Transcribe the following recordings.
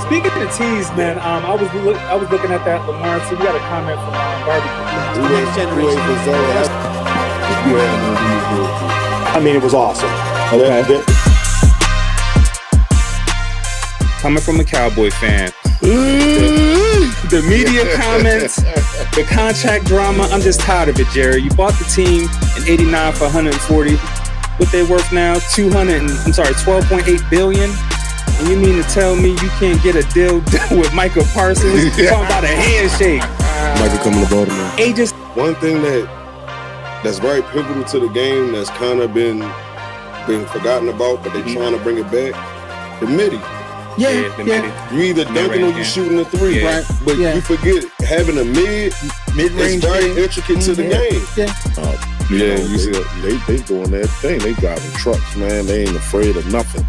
Speaking of teas, man, I was looking at that Lamar. So we got a comment from Barbie. I mean, it was awesome. Okay. Coming from a Cowboy fan. The media comments, the contract drama, I'm just tired of it, Jerry. You bought the team in 89 for 140. What they worth now? 12.8 billion. And you mean to tell me you can't get a deal done with Michael Parsons? Talking about a handshake. Michael coming to Baltimore. Agents. One thing that's very pivotal to the game that's kind of been forgotten about, but they're trying to bring it back. The midi. Yeah. You either dunking or you shooting a three, right? But you forget having a mid-range is very intricate to the game. You see, they doing that thing. They driving trucks, man. They ain't afraid of nothing.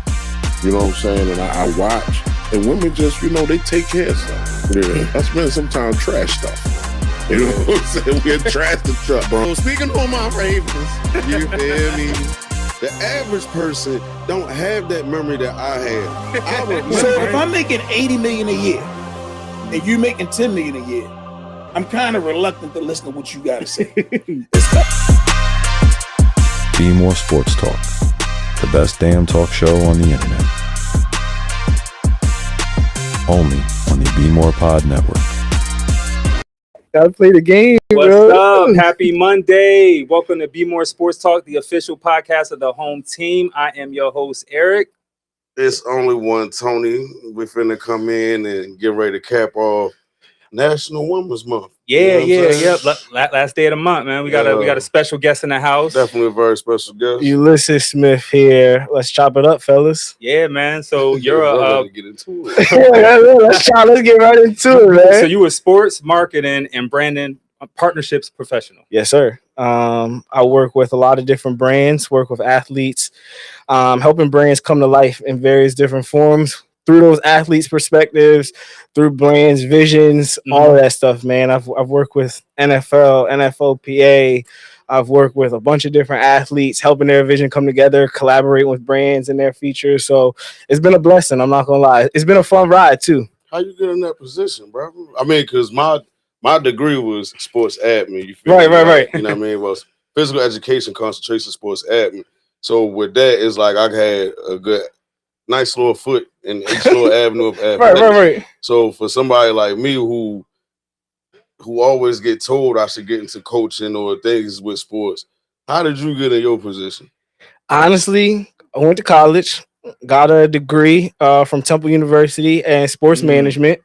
You know what I'm saying? And I watch, and women just, they take care of stuff. Yeah. That's been sometimes trash stuff. You know what I'm saying? We trash the truck, bro. Speaking of my Ravens, you feel me? The average person don't have that memory that I had. So if I'm making $80 million a year and you making $10 million a year, I'm kind of reluctant to listen to what you got to say. Bmore Sports Talk, the best damn talk show on the internet. Only on the BmorePod network. Gotta play the game. What's up? Happy Monday. Welcome to Bmore Sports Talk, the official podcast of the home team. I am your host, Eric. It's only one Tony. We're finna come in and get ready to cap off National Women's Month. Last day of the month, man. We got a special guest in the house. Definitely a very special guest. Ulysses Smith here. Let's chop it up, fellas. Yeah, man. So you're get into it. Let's get right into it, man. So you a sports marketing and branding partnerships professional. Yes, sir. I work with a lot of different brands, work with athletes, helping brands come to life in various different forms through those athletes' perspectives, through brands, visions, all of that stuff, man. I've worked with NFL, NFLPA. I've worked with a bunch of different athletes, helping their vision come together, collaborate with brands and their features. So it's been a blessing. I'm not gonna lie. It's been a fun ride too. How you get in that position, bro? I mean, because my degree was sports admin. You feel right. You know what I mean? It was physical education, concentration, sports admin. So with that, it's like I had a good, nice little foot in each little avenue of athletics. Right. So for somebody like me who always get told I should get into coaching or things with sports, how did you get in your position? Honestly, I went to college, got a degree from Temple University in sports management.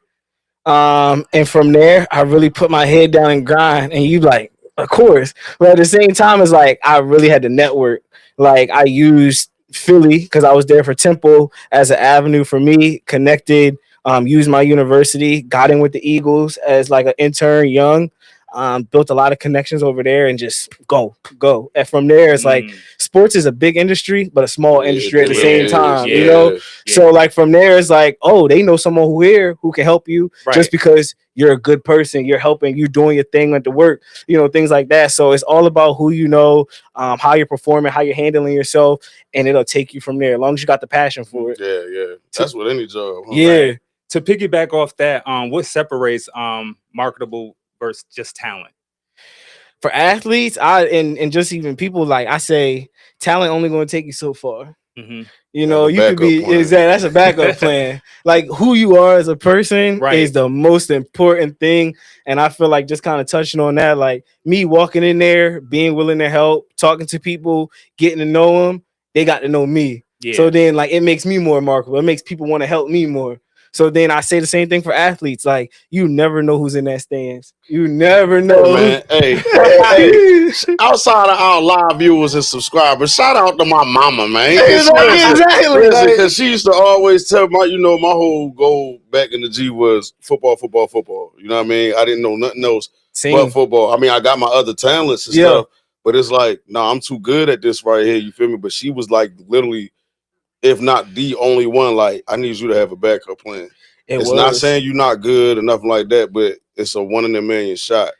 And from there, I really put my head down and grind. And you like, of course. But at the same time, it's like I really had to network. Like I used Philly because I was there for Temple as an avenue for me, connected, used my university, got in with the Eagles as like an intern young, built a lot of connections over there and just go. And from there, it's like sports is a big industry, but a small industry at the same time, you know? Yeah. So like from there, it's like, oh, they know someone who can help you just because you're a good person, you're helping, you're doing your thing at the work, things like that. So it's all about who you know, how you're performing, how you're handling yourself, and it'll take you from there as long as you got the passion for it. Yeah. That's what any job. Huh? Yeah. Right. To piggyback off that, what separates marketable versus just talent? For athletes, and just even people, like I say, talent only going to take you so far. Mm-hmm. You could be that's a backup plan. Like who you are as a person is the most important thing. And I feel like just kind of touching on that, like me walking in there, being willing to help, talking to people, getting to know them, they got to know me. Yeah. So then like it makes me more marketable. It makes people want to help me more. So then I say the same thing for athletes. Like, you never know who's in that stands. You never know. Man, hey, outside of our live viewers and subscribers, shout out to my mama, man. Exactly. Because she used to always tell my whole goal back in the G was football. You know what I mean? I didn't know nothing else but football. I mean, I got my other talents and stuff, but it's like, no, I'm too good at this right here. You feel me? But she was like literally, if not the only one, like, I need you to have a backup plan. It's not saying you're not good or nothing like that, but it's a 1 in a million shot.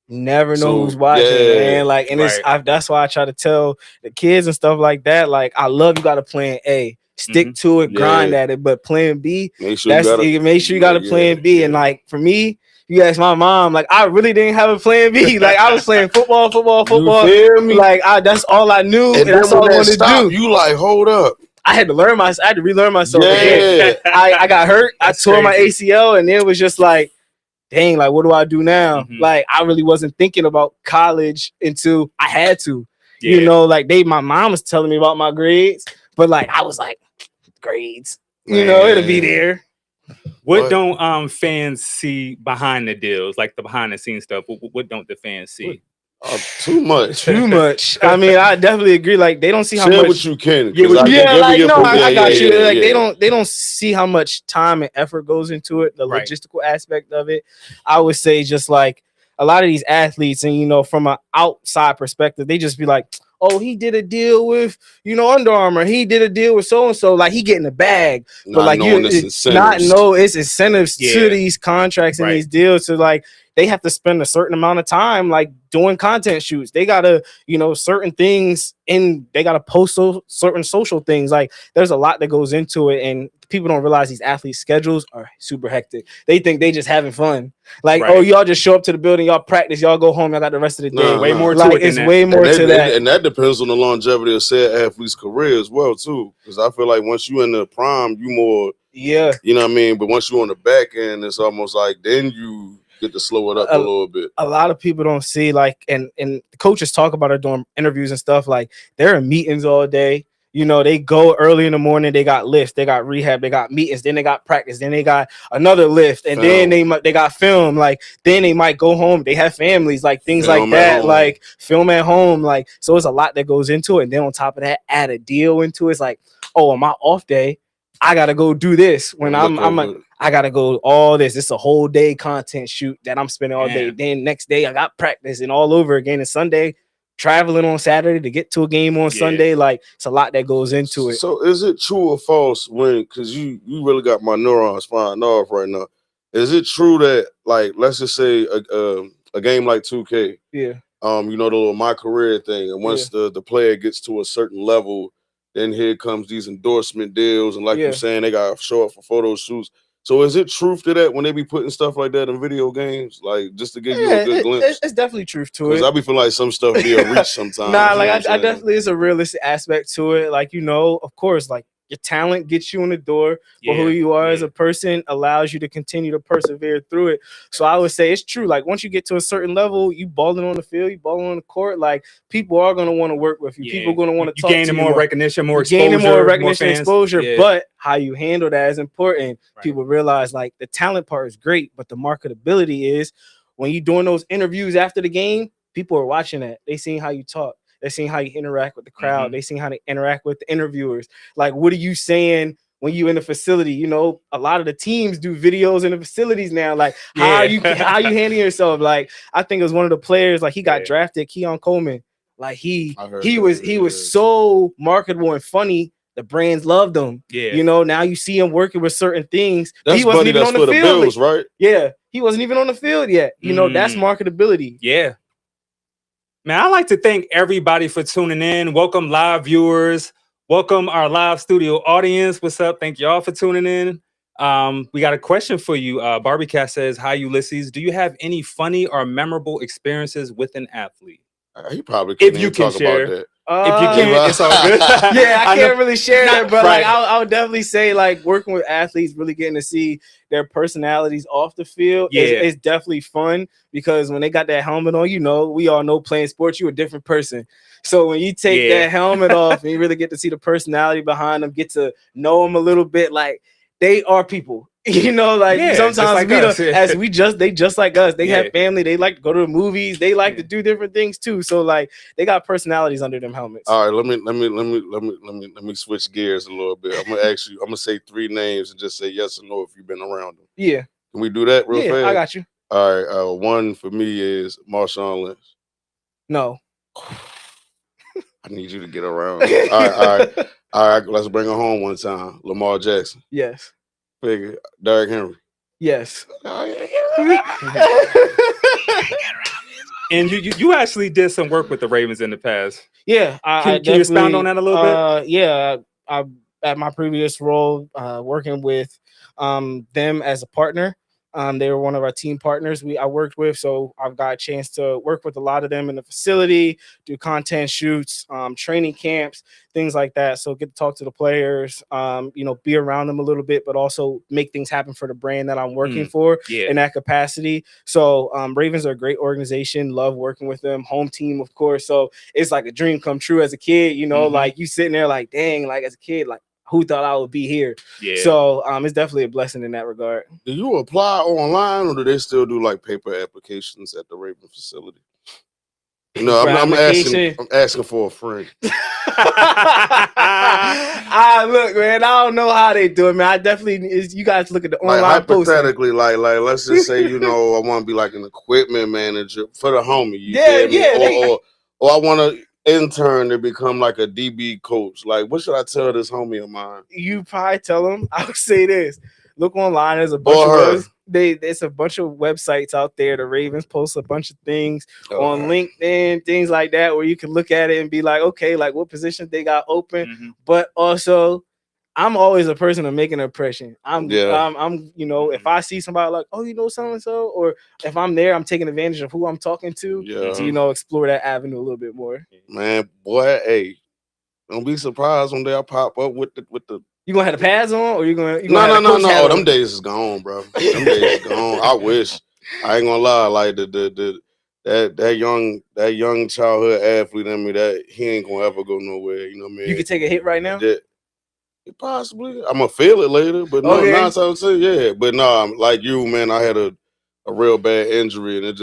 Never know who's watching, man. Like, and that's why I try to tell the kids and stuff like that. Like, I love you got a plan A, stick to it, grind at it. But plan B, make sure you got a plan B. And like for me, you ask my mom, like I really didn't have a plan B. Like I was playing football. You feel me? Like that's all I knew, and that's all I wanted to do. You like, hold up. I had to relearn myself. Yeah. I got hurt. I tore my ACL, and it was just like, dang, like what do I do now? Like I really wasn't thinking about college until I had to. You know, like my mom was telling me about my grades, but like I was like, grades, you know, it'll be there. What don't fans see behind the deals, like the behind the scenes stuff? What don't the fans see? Too much. I mean, I definitely agree. Like they don't see how Share much. what you can. I got you. Like they don't see how much time and effort goes into it. The logistical aspect of it. I would say just like a lot of these athletes, and you know, from an outside perspective, they just be like, oh, he did a deal with, you know, Under Armour. He did a deal with so and so. Like he getting the bag, but like it's incentives to these contracts and these deals. So like they have to spend a certain amount of time like doing content shoots. They gotta, you know, certain things they gotta post certain social things. Like there's a lot that goes into it, and people don't realize these athletes' schedules are super hectic. They think they just having fun. Like, oh, y'all just show up to the building, y'all practice, y'all go home, y'all got the rest of the day. Way more like, to it. It's way more to that. And that depends on the longevity of said athlete's career as well, too. Because I feel like once you in the prime, you more, you know what I mean? But once you on the back end, it's almost like then you get to slow it up a little bit. A lot of people don't see, like, and the coaches talk about it during interviews and stuff, like they're in meetings all day. You know, they go early in the morning, they got lifts, they got rehab, they got meetings, then they got practice, then they got another lift, and then they got film, like then they might go home, they have families, like things like that, like film at home, like so it's a lot that goes into it. And then on top of that, add a deal into it. It's like, oh, on my off day, I gotta go do this. When I gotta go all this. It's a whole day content shoot that I'm spending all day. Then next day I got practice and all over again. And Sunday, traveling on Saturday to get to a game on Sunday. Like it's a lot that goes into it. So is it true or false when, because you really got my neurons firing off right now. Is it true that, like, let's just say a game like 2K, you know, the little my career thing, and once the player gets to a certain level, then here comes these endorsement deals, and like you're saying, they got to show up for photo shoots. So is it truth to that when they be putting stuff like that in video games, like just to give you a good glimpse? It's definitely truth to it. Because I be feeling like some stuff be a reach sometimes. I definitely is a realistic aspect to it. Like, you know, of course, like your talent gets you in the door, but who you are as a person allows you to continue to persevere through it. So I would say it's true. Like once you get to a certain level, you balling on the field, you balling on the court, like people are going to want to work with you. People are going to want to talk to you. Gaining more recognition, more exposure, but how you handle that is important. People realize like the talent part is great, but the marketability is when you're doing those interviews after the game, people are watching that. They seeing how you talk. They're seeing how you interact with the crowd. They seeing how they interact with the interviewers. Like, what are you saying when you in the facility? You know, a lot of the teams do videos in the facilities now. Like, how you handling yourself? Like, I think it was one of the players. Like, he got drafted, Keon Coleman. Like, he was so marketable and funny. The brands loved him. You know, now you see him working with certain things. He wasn't even on the field, Bills, right? Yeah, he wasn't even on the field yet. You know, that's marketability. Yeah. Man, I'd like to thank everybody for tuning in. Welcome live viewers. Welcome our live studio audience. What's up? Thank y'all for tuning in. We got a question for you. Barbie Cat says, hi, Ulysses. Do you have any funny or memorable experiences with an athlete? He probably can't even talk about that. If you can, it's all good. I can't really share that, but like I would definitely say like working with athletes, really getting to see their personalities off the field is definitely fun, because when they got that helmet on, you know, we all know playing sports, you're a different person. So when you take that helmet off and you really get to see the personality behind them, get to know them a little bit, like they are people. You know, like sometimes like they just like us. They have family. They like to go to the movies. They like to do different things too. So like they got personalities under them helmets. All right, let me switch gears a little bit. I'm gonna ask you. I'm gonna say 3 names and just say yes or no if you've been around them. Yeah. Can we do that real fast? I got you. All right. One for me is Marshawn Lynch. No. I need you to get around. All right. Let's bring her home one time. Lamar Jackson. Yes. Figure. Derrick Henry. Yes. And you actually did some work with the Ravens in the past. Yeah. Can you expound on that a little bit? Yeah. I at my previous role, working with them as a partner. They were one of our team partners I worked with. So I've got a chance to work with a lot of them in the facility, do content shoots, training camps, things like that. So get to talk to the players, be around them a little bit, but also make things happen for the brand that I'm working for in that capacity. So Ravens are a great organization. Love working with them. Home team, of course. So it's like a dream come true as a kid, like you sitting there like, dang, like as a kid, like, who thought I would be here? Yeah. So it's definitely a blessing in that regard. Do you apply online, or do they still do like paper applications at the Raven facility? No, I'm asking for a friend. Look, man, I don't know how they do it, man. I definitely you guys look at the online hypothetically, like let's just say, I want to be like an equipment manager for the homie. Or I want to intern to become like a DB coach. Like, what should I tell this homie of mine? You probably tell him. I would say this: look online. There's a bunch there's a bunch of websites out there. The Ravens post a bunch of things on LinkedIn, things like that, where you can look at it and be like, okay, like what positions they got open. But also, I'm always a person of making an impression. I'm if I see somebody like, oh, so and so, or if I'm there, I'm taking advantage of who I'm talking to to explore that avenue a little bit more. Man, boy, hey, don't be surprised when they pop up with the. You gonna have the pads on, or you gonna? No. Them days is gone, bro. Them days is gone. I wish. I ain't gonna lie. Like that young childhood athlete in me, that he ain't gonna ever go nowhere. You know what I mean? You could take a hit right now. Possibly. I'm gonna feel it later, but no, 9 times out of 10, yeah. But no, like you, man, I had a real bad injury, and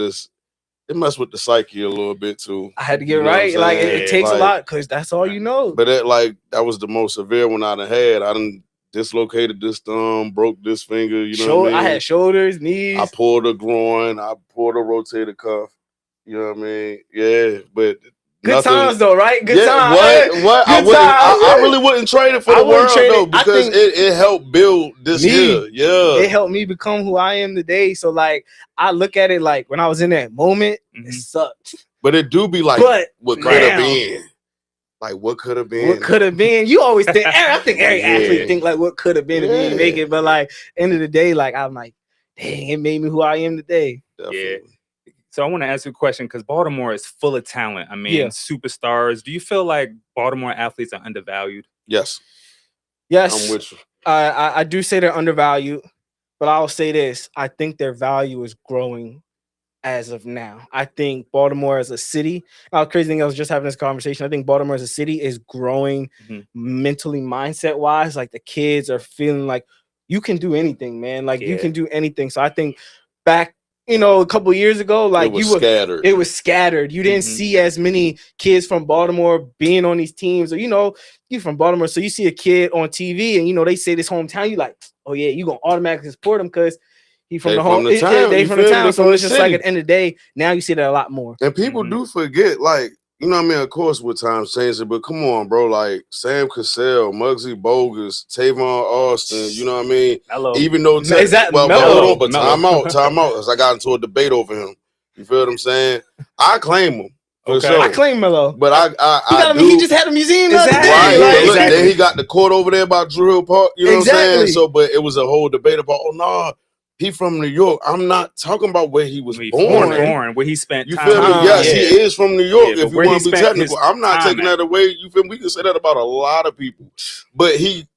it messed with the psyche a little bit too. I had to get right. Like it takes a lot because that's all you know. But that was the most severe one I done had. I done dislocated this thumb, broke this finger. You know what I mean? I had shoulders, knees. I pulled a groin. I pulled a rotator cuff. You know what I mean? Yeah, but. Good times though, right? Good times. What? I really wouldn't trade it for the world though, because it helped build this year. Yeah, it helped me become who I am today. So like, I look at it like when I was in that moment, it sucked. But it do be like, what could have been? Like, what could have been? What could have been? You always think. I think every athlete think like, what could have been if you didn't make it. But like, end of the day, like I'm like, dang, it made me who I am today. Definitely. Yeah. So I want to ask you a question because Baltimore is full of talent. I mean, superstars. Do you feel like Baltimore athletes are undervalued? Yes. Yes. I'm with you. I do say they're undervalued, but I'll say this. I think their value is growing as of now. I think Baltimore as a city, crazy thing, I was just having this conversation. I think Baltimore as a city is growing mentally, mindset-wise. Like the kids are feeling like you can do anything, man. Like you can do anything. So I think back, a couple of years ago, like it was scattered. You didn't see as many kids from Baltimore being on these teams, or you from Baltimore, so you see a kid on TV, and they say this hometown. You like, oh yeah, you gonna automatically support him because he from the town. They from the town. So it's just like at the end of the day, now you see that a lot more. And people do forget, like. You know what I mean? Of course, with times changing, but come on, bro. Like Sam Cassell, Muggsy Bogues, Tavon Austin. You know what I mean? Hello. Even though time out. Because I got into a debate over him. You feel what I'm saying? I claim him. Okay. Sure. I claim Melo, but he just had a museum. Exactly. Right. Look, then he got the court over there about Drew Hill Park. You know what I'm saying? So, but it was a whole debate about, he from New York. I'm not talking about where he was born, where he spent time. You feel me? Yes, he is from New York. If you want to be technical, I'm not taking that away. You feel me? We can say that about a lot of people. But he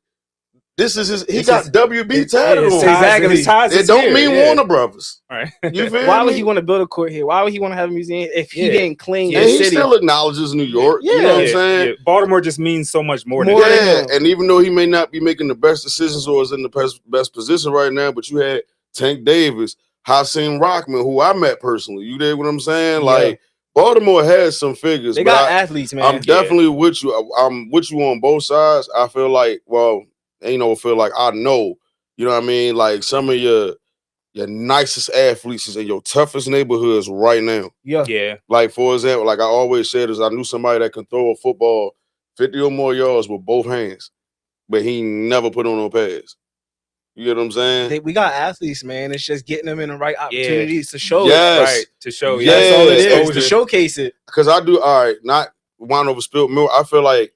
got WB tatted on. Exactly. It don't mean Warner Brothers. Right. You feel Why me? would he want to build a court here? Why would he want to have a museum if he didn't cling the city? He still acknowledges New York. You know what I'm saying? Yeah. Baltimore just means so much more. And even though he may not be making the best decisions or is in the best position right now, but you had Tank Davis, Hakeem Rockman, who I met personally. You dig what I'm saying? Like Baltimore has some figures. They got athletes, man. I'm definitely with you. I'm with you on both sides. I feel like, feel like I know. You know what I mean? Like some of your nicest athletes is in your toughest neighborhoods right now. Yeah. Like for example, like I always said, I knew somebody that can throw a football 50 or more yards with both hands, but he never put on no pads. You get what I'm saying? We got athletes, man. It's just getting them in the right opportunities to show it. Right. To show That's all it is. To showcase it. Because I do, not wine over spilled milk. I feel like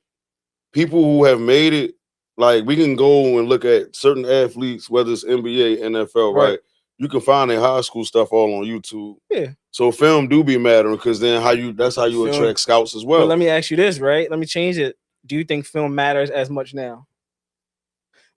people who have made it, like we can go and look at certain athletes, whether it's NBA, NFL, right? You can find their high school stuff all on YouTube. Yeah. So film do be mattering because then that's how you attract scouts as well. But let me ask you this, right? Let me change it. Do you think film matters as much now?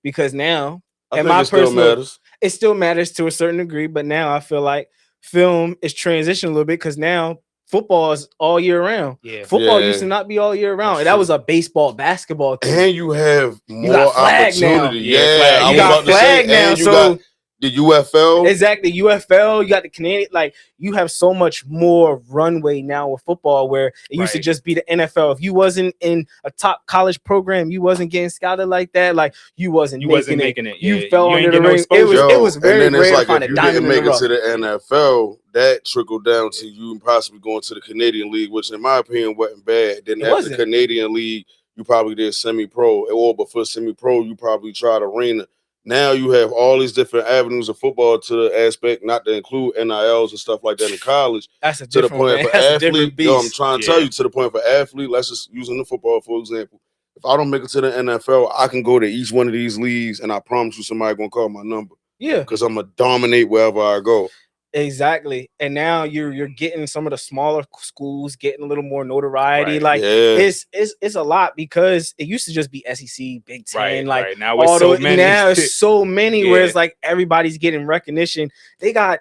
Because now, it still matters to a certain degree, but now I feel like film is transitioning a little bit because now football is all year round. Yeah. Football used to not be all year round. And that was a baseball, basketball thing. And you have more opportunity. Yeah, you got flag now. So the UFL. Exactly. UFL, you got the Canadian, like you have so much more runway now with football where it used to just be the NFL. If you wasn't in a top college program, you wasn't getting scouted like that, like you wasn't making it. You fell under the ring. It was very rare to find a diamond in the rough. If you didn't make it to the NFL, that trickled down to you possibly going to the Canadian League, which in my opinion wasn't bad. Then after the Canadian League, you probably did semi-pro, or before semi-pro, you probably tried arena. Now you have all these different avenues of football to the aspect, not to include NILs and stuff like that in college. That's a to the different point man. for That's athlete. a different beast. I'm trying to tell you, to the point for athlete. Let's just using the football for example. If I don't make it to the NFL, I can go to each one of these leagues, and I promise you, somebody gonna call my number. Yeah, because I'm gonna dominate wherever I go. Exactly. And now you're getting some of the smaller schools getting a little more notoriety. It's a lot because it used to just be SEC, Big Ten. Now it's so many. Now it's so many where it's like everybody's getting recognition. They got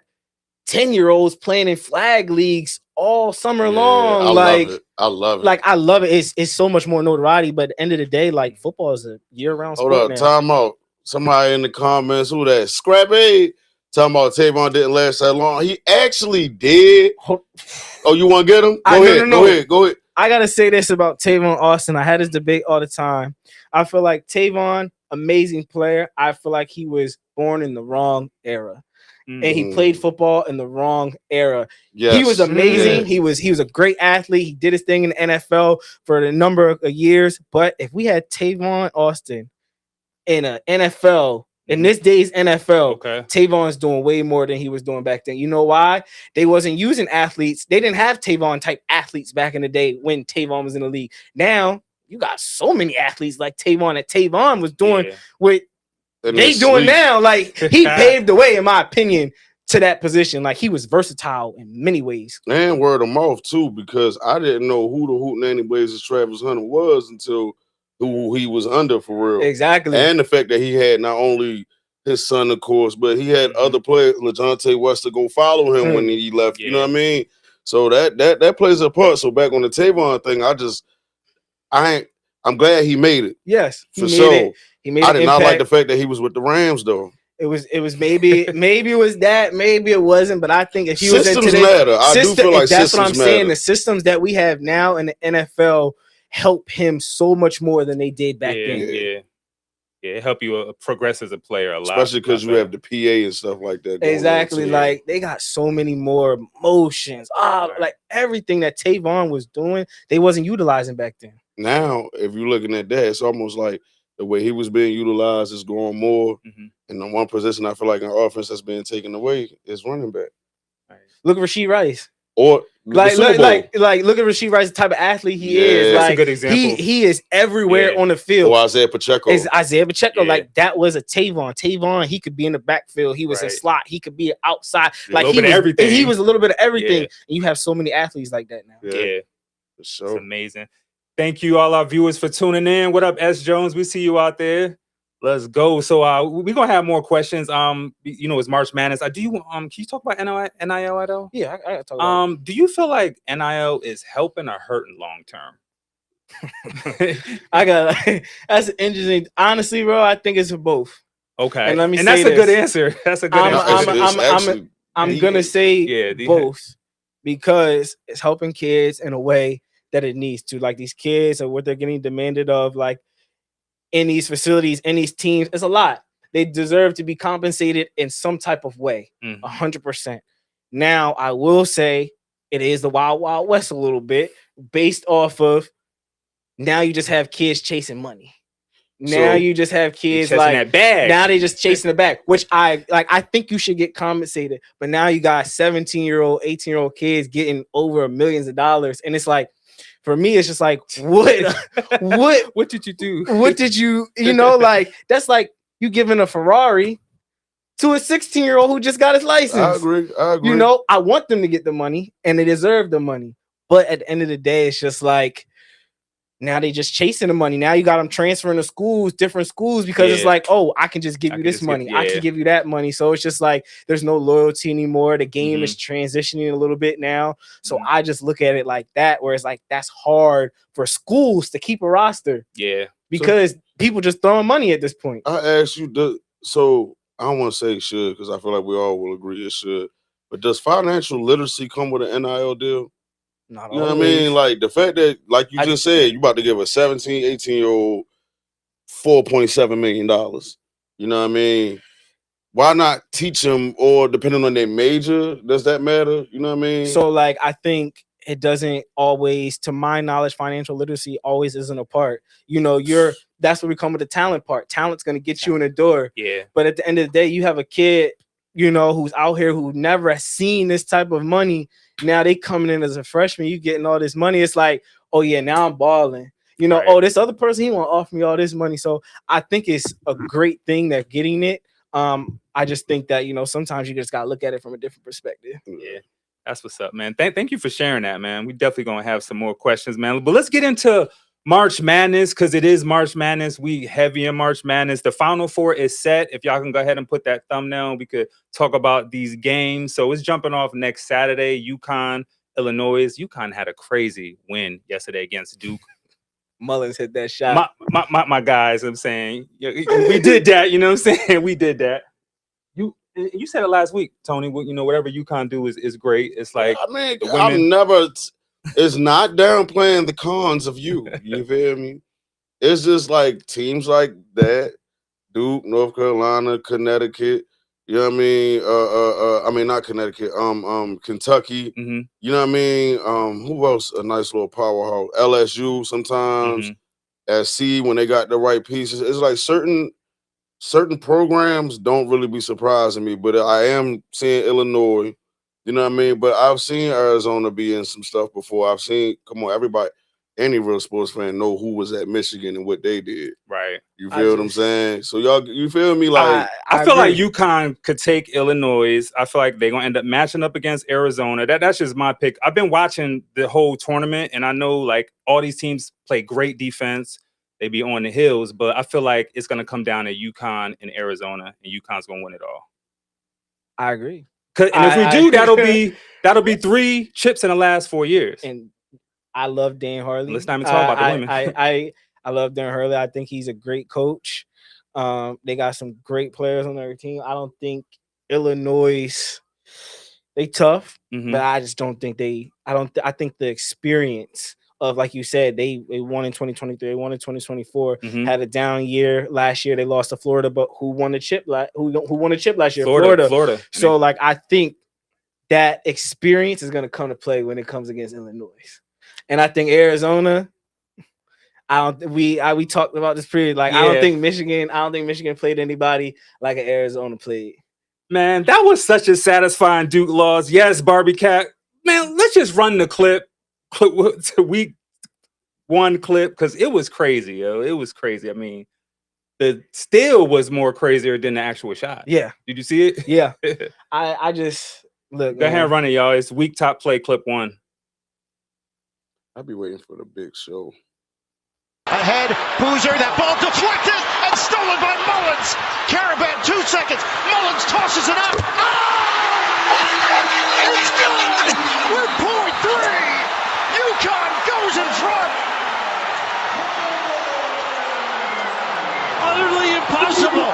10-year-olds playing in flag leagues all summer long. I love it. I love it. It's so much more notoriety. But at the end of the day, like football is a year-round sport. Hold up, time out. Somebody in the comments, who that? Scrappy. Talking about Tavon didn't last that long. He actually did. Oh, you want to get him? Go ahead. I got to say this about Tavon Austin. I had this debate all the time. I feel like Tavon, amazing player. I feel like he was born in the wrong era. And he played football in the wrong era. Yes. He was amazing. He was a great athlete. He did his thing in the NFL for a number of years. But if we had Tavon Austin in an NFL, in this day's NFL, Tavon's doing way more than he was doing back then. You know why? They wasn't using athletes. They didn't have Tavon type athletes back in the day when Tavon was in the league. Now you got so many athletes like Tavon that Tavon was doing what they doing now. Like he paved the way, in my opinion, to that position. Like he was versatile in many ways. And word of mouth too, because I didn't know who the Hootenanny Blazers Travis Hunter was until who he was under for real. Exactly. And the fact that he had not only his son, of course, but he had other players, LeJontay West, to go follow him when he left. You know what I mean? So that plays a part. So back on the Tavon thing, I'm glad he made it. Yes. For sure. He made I did not like the fact that he was with the Rams though. It was maybe it was that, maybe it wasn't, but I think if he was in today, matter. I do feel like that's what I'm saying. Matter. The systems that we have now in the NFL help him so much more than they did back then. Yeah, it help you progress as a player a lot. Especially because you have the PA and stuff like that. Exactly. Like they got so many more motions. Like everything that Tavon was doing, they wasn't utilizing back then. Now, if you're looking at that, it's almost like the way he was being utilized is going more. And the one position I feel like in offense that's being taken away is running back. Look at Rasheed Rice. Or look at Rasheed Rice, the type of athlete he is. That's a good example. He is everywhere on the field. Or Isaiah Pacheco. Like that was a Tavon. Tavon, he could be in the backfield. He was in slot. He could be outside. Like everything. He was a little bit of everything. And you have so many athletes like that now. Yeah. For sure. It's amazing. Thank you, all our viewers, for tuning in. What up, S. Jones? We see you out there. Let's go. So we're gonna have more questions. It's March Madness. Can you talk about NIL at all? Yeah, I gotta talk about it. Do you feel like NIL is helping or hurting long term? That's interesting. Honestly, bro, I think it's for both. Okay. And let me say that's this. a good answer. That's a good answer. I'm gonna say both because it's helping kids in a way that it needs to. Like these kids are what they're getting demanded of, like in these facilities, in these teams. It's a lot. They deserve to be compensated in some type of way. 100%. Now, I will say it is the Wild Wild West a little bit based off of now you just have kids chasing money. Now you just have kids like that bag. Now they just chasing the bag, which I think you should get compensated. But now you got 17-year-old, 18-year-old kids getting over millions of dollars. And it's like, For me, it's just like, what did you do? What did you know, like, that's like you giving a Ferrari to a 16-year-old who just got his license. I agree. You know, I want them to get the money and they deserve the money. But at the end of the day, it's just like, now they just chasing the money. Now you got them transferring to schools, different schools, because it's like, oh, I can just give you this money. I can give you that money. So it's just like, there's no loyalty anymore. The game is transitioning a little bit now. So I just look at it like that, where it's like, that's hard for schools to keep a roster. Yeah. Because people just throwing money at this point. I asked you, so I don't want to say it should, because I feel like we all will agree it should. But does financial literacy come with an NIL deal? Not you know what I mean? Like the fact that, like you just said, you about to give a 17, 18-year-old $4.7 million. You know what I mean? Why not teach them, or depending on their major, does that matter? You know what I mean? So like, I think it doesn't always, to my knowledge, financial literacy always isn't a part. You know, that's where we come with the talent part. Talent's going to get you in the door. Yeah. But at the end of the day, you have a kid, you know, who's out here who never has seen this type of money. Now they coming in as a freshman, you getting all this money. It's like, oh yeah, now I'm balling. You know, oh, this other person, he want to offer me all this money. So I think it's a great thing they're getting it. I just think that, you know, sometimes you just got to look at it from a different perspective. Yeah. That's what's up, man. Thank you for sharing that, man. We definitely going to have some more questions, man. But let's get into March Madness, because it is March Madness. We heavy in March Madness. The Final Four is set. If y'all can go ahead and put that thumbnail, we could talk about these games. So it's jumping off next Saturday. UConn, Illinois. UConn had a crazy win yesterday against Duke. Mullins hit that shot. My guys, I'm saying, we did that. You know what I'm saying? We did that. You said it last week, Tony. You know, whatever UConn do is great. It's like, I mean, I'm never. It's not downplaying the cons of you. You feel me? It's just like teams like that, Duke, North Carolina, Connecticut. You know what I mean? Not Connecticut. Kentucky. You know what I mean? Who else? A nice little powerhouse. LSU sometimes. SC when they got the right pieces. It's like certain programs don't really be surprising me, but I am seeing Illinois. You know what I mean? But I've seen Arizona be in some stuff before. I've seen, come on, everybody, any real sports fan know who was at Michigan and what they did. Right. You feel what I'm saying? So y'all, you feel me? Like I feel like UConn could take Illinois. I feel like they're gonna end up matching up against Arizona. That's just my pick. I've been watching the whole tournament, and I know like all these teams play great defense. They be on the hills, but I feel like it's gonna come down to UConn and Arizona, and UConn's gonna win it all. I agree. And if we do, that'll be 3 chips in the last 4 years. And I love Dan Hurley. Let's not even talk about the women. I love Dan Hurley. I think he's a great coach. They got some great players on their team. I don't think Illinois, they tough, but I just don't think I think the experience of, like you said, they won in 2023, they won in 2024, had a down year last year. They lost to Florida, but who won the chip? Who won the chip last year? Florida. So like, I think that experience is going to come to play when it comes against Illinois, and I think Arizona. We talked about this pretty. Like, I don't think Michigan played anybody like an Arizona played. Man, that was such a satisfying Duke loss. Yes, Barbie Cat. Man, let's just run the clip. To week 1 clip, because it was crazy, yo. It was crazy. I mean, the steal was more crazier than the actual shot. Yeah. Did you see it? Yeah. I just look. Go ahead and run it, y'all. It's week top play clip 1. I'll be waiting for the big show. Ahead, Boozer, that ball deflected and stolen by Mullins. Caravan, 2 seconds. Mullins tosses it up. Oh! It's good! With point 3! UConn goes in front. Utterly impossible.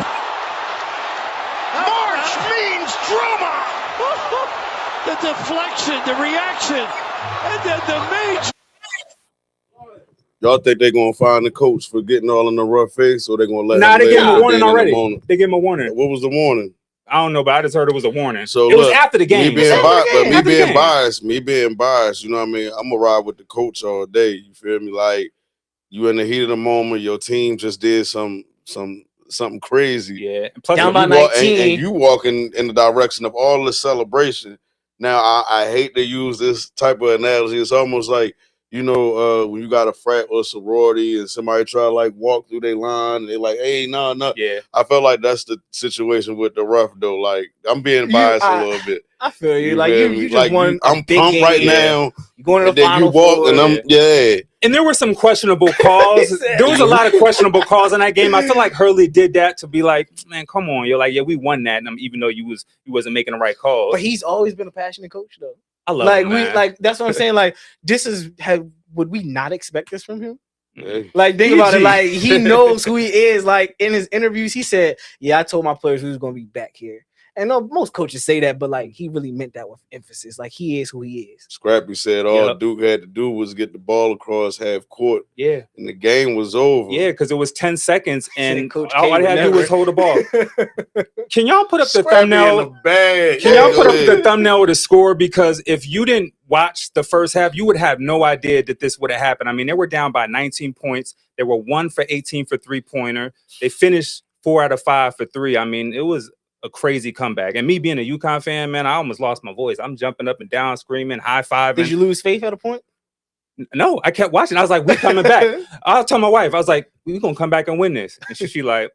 March means drama. The deflection, the reaction, and then the major. Y'all think they're gonna find the coach for getting all in the rough face, or they're gonna let? Nah, they gave him a warning already. They gave him a warning. What was the warning? I don't know, but I just heard it was a warning. So it was after the game. Me being biased, you know what I mean? I'm gonna ride with the coach all day. You feel me? Like, you in the heat of the moment, your team just did something crazy. Yeah. Plus, down by 19. And you walking in the direction of all the celebration. Now, I hate to use this type of analogy. It's almost like you know, when you got a frat or sorority and somebody try to like walk through their line and they're like, hey, no. Yeah. I felt like that's the situation with the ref though. Like I'm being biased a little bit. I feel you. You Like feel you me? just Like won. I'm pumped right now. You going to And the then you Final walk Four. and I'm And there were some questionable calls. There was a lot of questionable calls in that game. I feel like Hurley did that to be like, man, come on. You're like, yeah, we won that. And even though you wasn't making the right calls. But he's always been a passionate coach, though. I love him, man. That's what I'm saying. Like, would we not expect this from him? Hey. Like, think about it. Like, he knows who he is. Like, in his interviews, he said, yeah, I told my players who's going to be back here. And most coaches say that, but like he really meant that with emphasis. Like he is who he is. Scrappy said all Duke had to do was get the ball across half court. Yeah. And the game was over. Yeah, because it was 10 seconds and Coach all I had to do was hold the ball. Can y'all put up the Scrappy thumbnail? in the bag. Can y'all put up the thumbnail with the score? Because if you didn't watch the first half, you would have no idea that this would have happened. I mean, they were down by 19 points. They were 1 for 18 for three-pointer. They finished 4 out of 5 for three. I mean, it was a crazy comeback. And me being a UConn fan, man, I almost lost my voice. I'm jumping up and down, screaming, high-fiving. Did you lose faith at a point? No, I kept watching. I was like, we're coming back. I told my wife, I was like, we're going to come back and win this. And she like,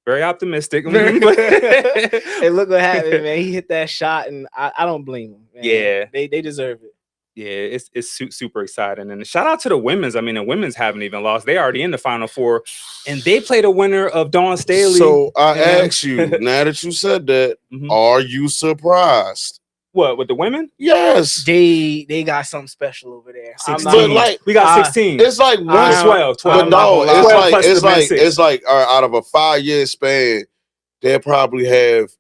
very optimistic. Hey, look what happened, man. He hit that shot, and I don't blame him. Man. Yeah. They deserve it. Yeah, it's super exciting. And shout out to the women's. I mean, the women's haven't even lost. They're already in the Final Four. And they played a winner of Dawn Staley. So I ask you, now that you said that, are you surprised? What, with the women? Yes. They got something special over there. 16. We got 16. It's like 12. But no, it's like out of a 5-year span, they'll probably have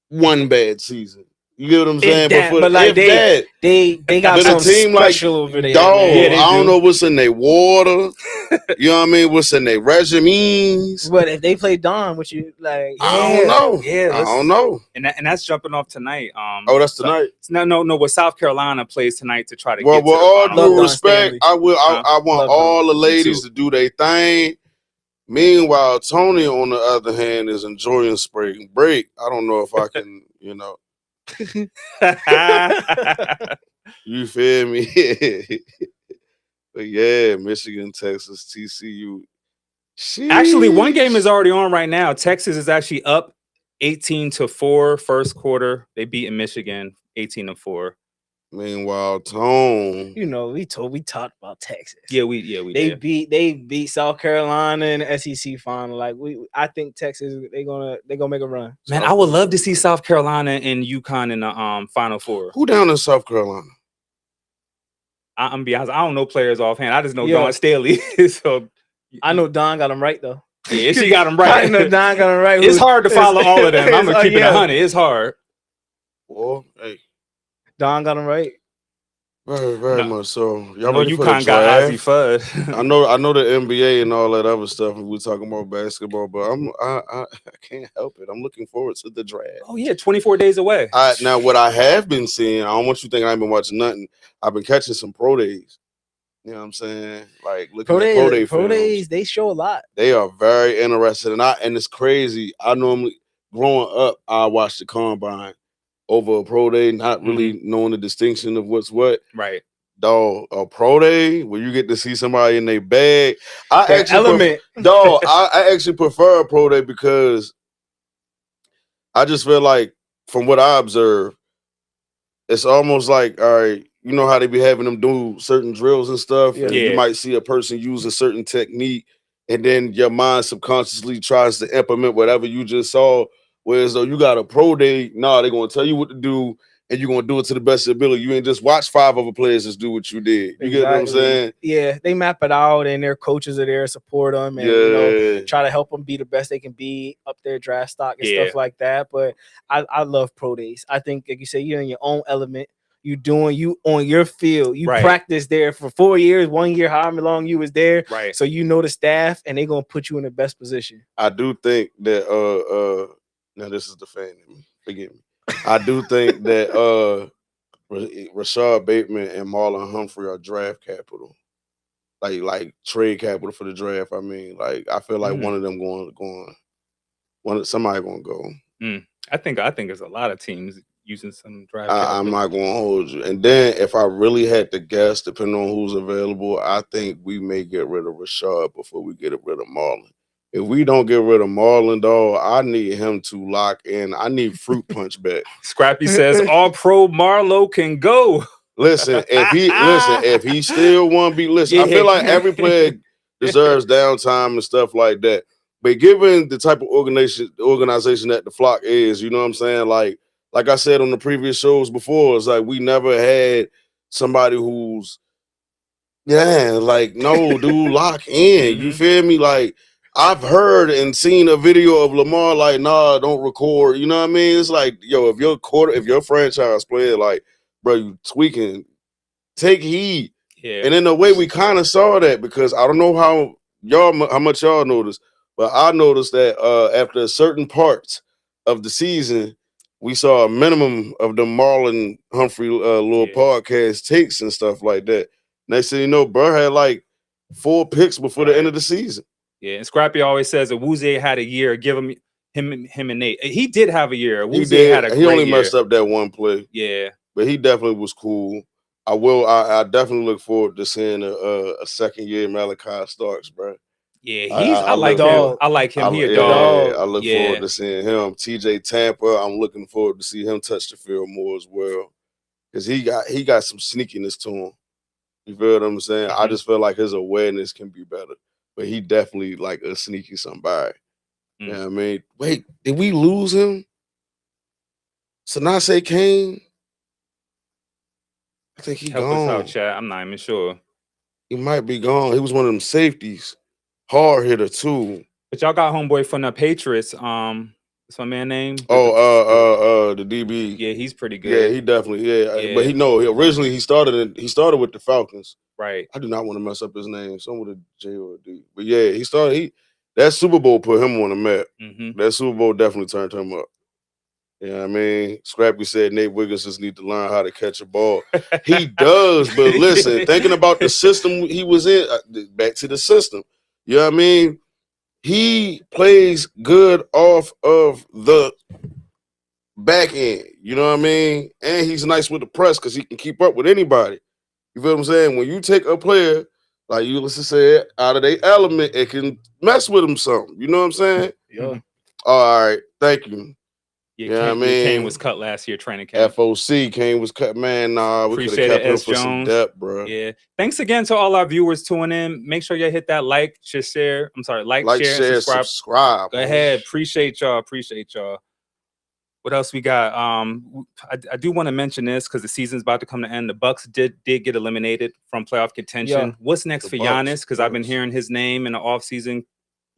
one bad season. You get what I'm saying? But like they got some special over there. Dog, I don't know what's in their water. You know what I mean? What's in their regimens? But if they play Dawn, what you like? I don't know. Yeah, I don't know. And that's jumping off tonight. That's tonight. No. Well, South Carolina plays tonight to try to get. Well, with all due respect, I want all the ladies to do their thing. Meanwhile, Tony, on the other hand, is enjoying spring break. I don't know if I can, You feel me? But yeah, Michigan, Texas, TCU. Sheesh. Actually, one game is already on right now. Texas is actually up 18-4 first quarter. They beat Michigan 18-4. Meanwhile, Tone. We talked about Texas. Yeah, we did. They beat South Carolina in the SEC final. Like I think Texas they're gonna make a run. Man, I would love to see South Carolina and UConn in the Final Four. Who down in South Carolina? I'm gonna be honest, I don't know players offhand. I just know Dawn Staley. So I know Dawn got them right though. Yeah, she got them right. I know Dawn got them right. It's hard to follow all of them. I'm gonna keep it 100. It's hard. Well, hey. Dawn got them right. Very, very much so. Y'all know UConn got Ozzie Fudd. I know the NBA and all that other stuff. We're talking about basketball, but I can't help it. I'm looking forward to the draft. Oh yeah, 24 days away. Now what I have been seeing, I don't want you thinking I've been watching nothing. I've been catching some pro days. You know what I'm saying? Like looking at pro days, they show a lot. They are very interested, and it's crazy. I normally growing up, I watched the combine over a pro day, not really knowing the distinction of what's what. Right. Dog, a pro day where you get to see somebody in their bag. I actually prefer a pro day because I just feel like, from what I observe, it's almost like, all right, you know how they be having them do certain drills and stuff? Yeah. And you might see a person use a certain technique, and then your mind subconsciously tries to implement whatever you just saw. Whereas though you got a pro day, they're going to tell you what to do, and you're going to do it to the best of your ability. You ain't just watch 5 other players just do what you did. You get what I'm saying? Yeah, they map it out, and their coaches are there to support them and try to help them be the best they can be, up their draft stock and stuff like that. But I love pro days. I think, like you say, you're in your own element. You on your field. You practice there for 4 years, 1 year, however long you was there. Right. So you know the staff, and they're going to put you in the best position. I do think that now this is the fan in me. Forgive me. I do think that Rashad Bateman and Marlon Humphrey are draft capital, like trade capital for the draft. I mean, like I feel like one of them somebody going to go. I think there's a lot of teams. using some draft I'm capital. not going to hold you. And then if I really had to guess, depending on who's available, I think we may get rid of Rashad before we get rid of Marlon. If we don't get rid of Marlon, dog, I need him to lock in. I need Fruit Punch back. Scrappy says all pro Marlo can go. Listen, if he still want to be, listen, I feel like every player deserves downtime and stuff like that. But given the type of organization that the Flock is, you know what I'm saying? Like I said on the previous shows before, it's like we never had somebody who's no, dude, lock in. You feel me? Like I've heard and seen a video of Lamar like, nah, don't record. You know what I mean? It's like, yo, if your franchise player, like, bro, you tweaking, take heed. Yeah. And in a way, we kind of saw that because I don't know how much y'all noticed, but I noticed that after certain parts of the season, we saw a minimum of the Marlon Humphrey little podcast takes and stuff like that. Next thing you know, bro had like 4 picks before the end of the season. Yeah, and Scrappy always says that Awuzie had a year. Give him and Nate. He did have a year. Awuzie had a great year. He only messed up that one play. Yeah, but he definitely was cool. I definitely look forward to seeing a second year Malachi Starks, bro. Yeah, I like him. I like him. He a dog. I look forward to seeing him. TJ Tampa, I'm looking forward to see him touch the field more as well. Because he got some sneakiness to him. You feel what I'm saying? I just feel like his awareness can be better. But he definitely like a sneaky somebody. You know what I mean? Wait, did we lose him? Sanase Kane? I think he Help gone. us out, chat. I'm not even sure. He might be gone. He was one of them safeties. Hard hitter too. But y'all got homeboy from the Patriots. What's my man name? The DB. Yeah, he's pretty good. Yeah, he definitely. Yeah. But originally he started with the Falcons. Right. I do not want to mess up his name. Some with a J or a D. But yeah, that Super Bowl put him on the map. That Super Bowl definitely turned him up. You know what I mean? Scrappy said Nate Wiggins just need to learn how to catch a ball. He does, but listen, thinking about the system he was in, back to the system. You know what I mean? He plays good off of the back end. You know what I mean? And he's nice with the press because he can keep up with anybody. You feel what I'm saying? When you take a player, like ULYSSES said, out of their element, it can mess with him some. You know what I'm saying? Yeah. All right. Thank you. Yeah, Kane was cut last year training camp. FOC, Kane was cut. Man, nah, we could have kept him for some depth, bro. Yeah. Thanks again to all our viewers tuning in. Make sure you hit that like, share. I'm sorry, like share, subscribe. Go ahead. Appreciate y'all. What else we got? I do want to mention this because the season's about to come to an end. The Bucks did get eliminated from playoff contention. Yeah. What's next for Giannis? Because I've been hearing his name in the offseason.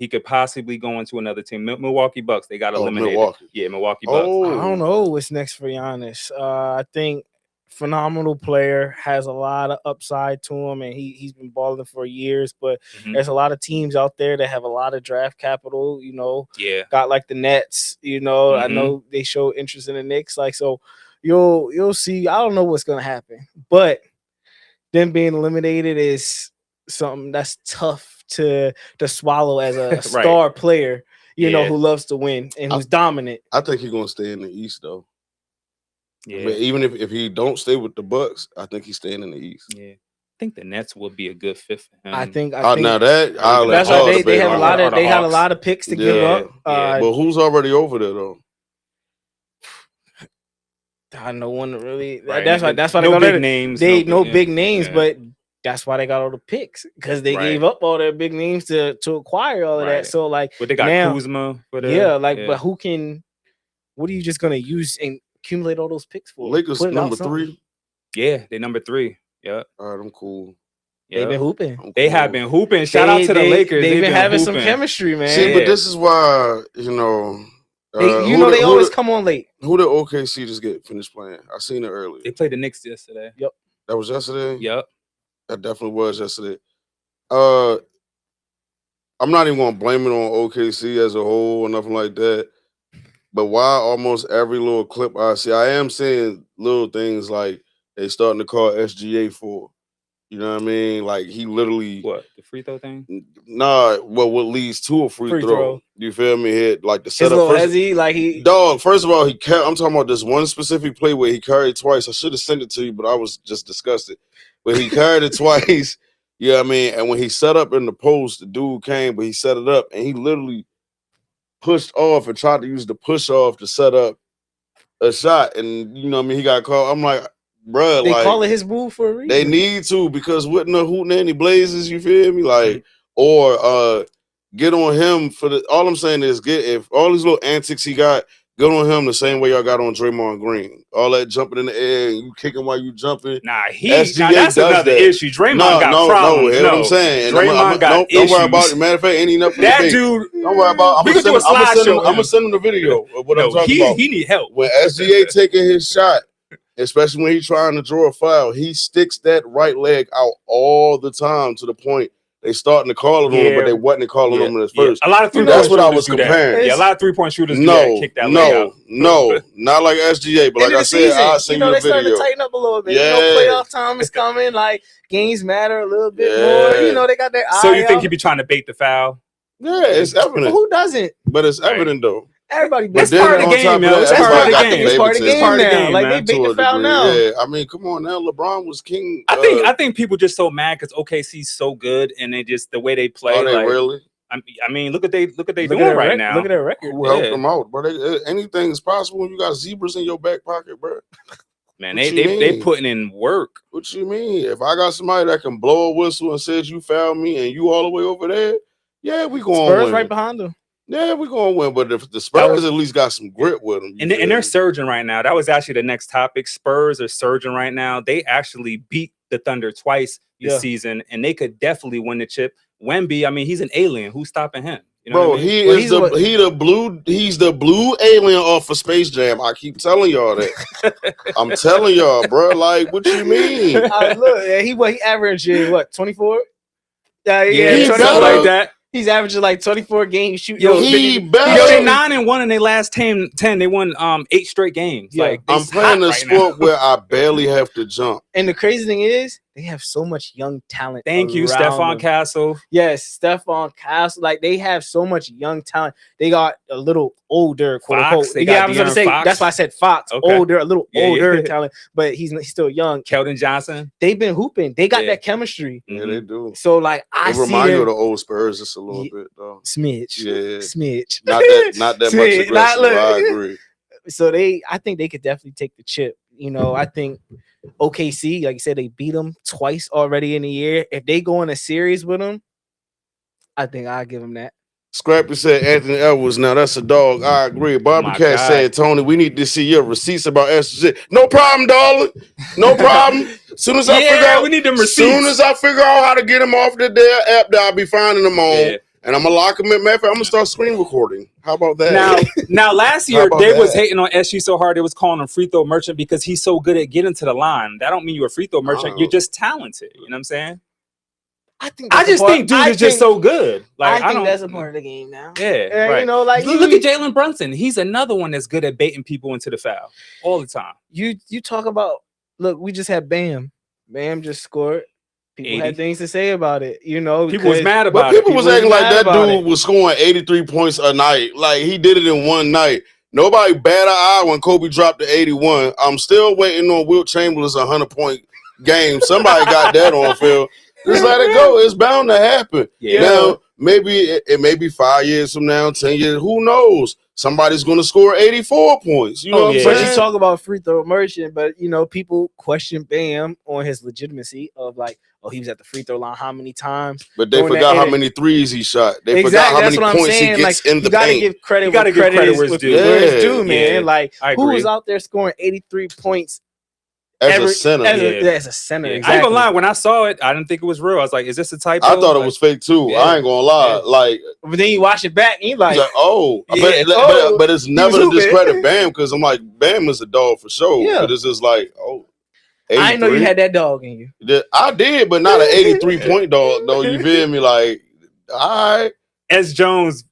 He could possibly go into another team. Milwaukee Bucks, they got eliminated. Milwaukee. Yeah, Milwaukee Bucks. I don't know what's next for Giannis. I think phenomenal player, has a lot of upside to him, and he's been balling for years. But there's a lot of teams out there that have a lot of draft capital. You know, got like the Nets. You know, I know they show interest in the Knicks. Like, so you'll see. I don't know what's gonna happen, but them being eliminated is something that's tough to swallow as a star player, you know, who loves to win and who's dominant. I think he's gonna stay in the East though. Yeah, I mean, even if he don't stay with the Bucks, I think he's staying in the East. Yeah, I think the Nets will be a good fit for him. I think now that's why they have a lot of had a lot of picks to give up. But who's already over there though? No one really. Right. That's why no they got big names. No big names, but that's why they got all the picks, because they gave up all their big names to acquire all of that. So like, but they got now, Kuzma. But who can? What are you just gonna use and accumulate all those picks for? Lakers number 3. Yeah, they number 3. Yeah. All right, I'm cool. Yep. They've been hooping. They have been hooping. Shout out to the Lakers. They've been having some chemistry, man. See, but this is why they always come on late. Who did OKC just get finished playing? I seen it earlier. They played the Knicks yesterday. Yep. That was yesterday? Yep. That definitely was yesterday. I'm not even gonna blame it on OKC as a whole or nothing like that. But why almost every little clip I see, I am seeing little things like they starting to call SGA 4. You know what I mean? Like he literally What, the free throw thing? Nah, well, what leads to a free throw. You feel me? Hit like the His setup. little First, hezzy, like he dog. First of all, I'm talking about this one specific play where he carried twice. I should have sent it to you, but I was just disgusted. But he carried it twice. You know what I mean? And when he set up in the post, the dude came, but he set it up and he literally pushed off and tried to use the push off to set up a shot. And you know what I mean? He got called. I'm like, bruh, they like, call it his move for a reason. they need to, because with no hootenanny blazes, you feel me? Like, or get on him for the. All I'm saying is if all these little antics he got, get on him the same way y'all got on Draymond Green. All that jumping in the air and you kicking while you jumping. That's another issue. Draymond got problems. Hear what I'm saying? Draymond got issues. Don't worry about it. Matter of fact, ain't enough for that debate. dude. Don't worry about. I'm gonna send him the video of what I'm talking about. He need help. When SGA taking his shot, especially when he's trying to draw a foul, he sticks that right leg out all the time to the point they starting to call it on him, but they wasn't calling him in his first. A lot of that's what I was comparing. Yeah, a lot of 3-point shooters kick that leg out. No, not like SGA, but like I said, I'll send you the they video. starting to tighten up a little bit. Yeah. Playoff time is coming. Like games matter a little bit more. They got their eye. So you think he'd be trying to bait the foul? Yeah, it's evident. Well, who doesn't? But it's evident though. Everybody, that's part of the game, yo. It's part of the game. It's part of the game now. Like they bait the foul now. Yeah, I mean, come on now. LeBron was king. I think people just so mad because OKC's so good and they just the way they play. Are they really? I mean, look at they doing right now. Look at their record. Who helped them out? But anything is possible when you got zebras in your back pocket, bro. Man, they putting in work. What you mean? If I got somebody that can blow a whistle and says you fouled me and you all the way over there, yeah, we going Spurs win. right behind them. Yeah, we're going to win. But if the Spurs at least got some grit with them. And they're surging right now. That was actually the next topic. Spurs are surging right now. They actually beat the Thunder twice this season, and they could definitely win the chip. Wemby, I mean, he's an alien. Who's stopping him? You know what I mean? He's the blue alien off of Space Jam. I keep telling y'all that. I'm telling y'all, bro. Like, what you mean? Look, he averaged what 24? Yeah, he's something like that. He's averaging like 24 games shooting. They 9-1 in their last 10. They won 8 straight games. Yeah. Like I'm playing a sport where I barely have to jump. And the crazy thing is, they have so much young talent. Thank you, Stephon Castle. Yes, Stephon Castle. Like they have so much young talent. They got a little older, quote unquote. I was gonna say Fox. that's why I said Fox. Okay. Older, a little older talent, but he's still young. Keldon Johnson. They've been hooping. They got that chemistry. Yeah, they do. So like I see remind you of the old Spurs just a little bit though. Smidge. Yeah. Smidge. Not that much aggressive. I agree. So I think they could definitely take the chip. I think OKC, like you said, they beat them twice already in the year. If they go in a series with them, I think I'll give them that. Scrappy said Anthony Edwards. Now that's a dog. I agree. Barbara Cat said, Tony, we need to see your receipts about SG. No problem, darling. No problem. Soon as I figure out, we need them receipts. Soon as I figure out how to get them off the app that I'll be finding them on. Yeah. And I'm gonna lock them in. Matter of fact, I'm gonna start screen recording. How about that? Now last year they was hating on SG so hard they was calling him free throw merchant because he's so good at getting to the line. That don't mean you're a free throw merchant. You're just talented. You know what I'm saying? I just think dude is just so good. Like I think that's a part of the game now. Yeah, right. Like look at Jalen Brunson. He's another one that's good at baiting people into the foul all the time. You talk about we just had Bam. Bam just scored. People 80. Had things to say about it, People was mad about it. People was acting like that dude was scoring 83 points a night. Like he did it in one night. Nobody bat an eye when Kobe dropped to 81. I'm still waiting on Wilt Chamberlain's 100-point game. Somebody got that on film. Just let it go. It's bound to happen. Yeah. Now, maybe it may be 5 years from now, 10 years. Who knows? Somebody's going to score 84 points. You know what I'm saying? But you talk about free throw merchant, but, people question Bam on his legitimacy of like, he was at the free throw line how many times? But they forgot how many threes he shot. They forgot how many points he gets in the paint. Give credit. You got to give credit where it's due, man. Yeah. Like, who was out there scoring 83 points? As a center. As a center, exactly. I ain't gonna lie. When I saw it, I didn't think it was real. I was like, is this a typo? I thought it was fake too. I ain't gonna lie. Like, but then you watch it back and you're like, but it's never to discredit Bam because I'm like, Bam is a dog for sure. Yeah. But it's just like, 83. I didn't know you had that dog in you. I did, but not an 83-point dog, though. You feel me? Like, all right. S. Jones,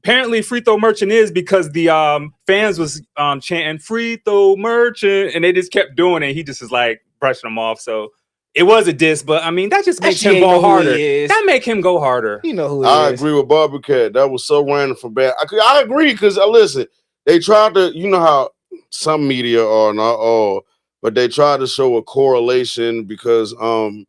apparently free throw merchant is because the fans was chanting free throw merchant and they just kept doing it. He just is like brushing them off. So It was a diss, but I mean that just makes him go harder. That make him go harder. You know who he I is. agree with Barbie Cat. That was so random from bad. I agree because listen, they tried to, you know how some media are, not all, but they tried to show a correlation because if I'm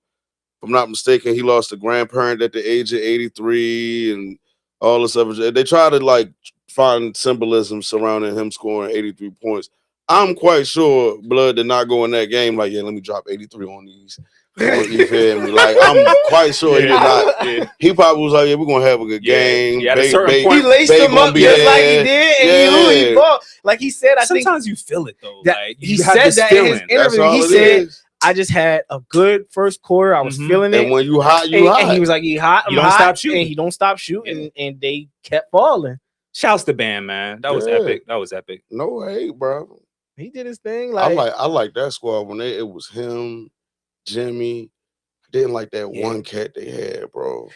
not mistaken, he lost a grandparent at the age of 83 and all this other. They try to like find symbolism surrounding him scoring 83 points. I'm quite sure Blood did not go in that game like, yeah, let me drop 83 on these. You feel me? Like, I'm quite sure he did not. Yeah. He probably was like, yeah, we're going to have a good game. Yeah, at a certain point, he laced him up just like he did, and he bought. Like he said, sometimes you feel it, though. Like, he said that in his interview. He said, I just had a good first quarter. I was feeling it. And when you hot, you hot. And he was like, you hot, you don't stop shooting. And he don't stop shooting, and they kept falling. Shouts to Bam, man. That was epic. That was epic. No hate, bro. He did his thing. I like that squad when it was him, Jimmy. I didn't like that one cat they had, bro.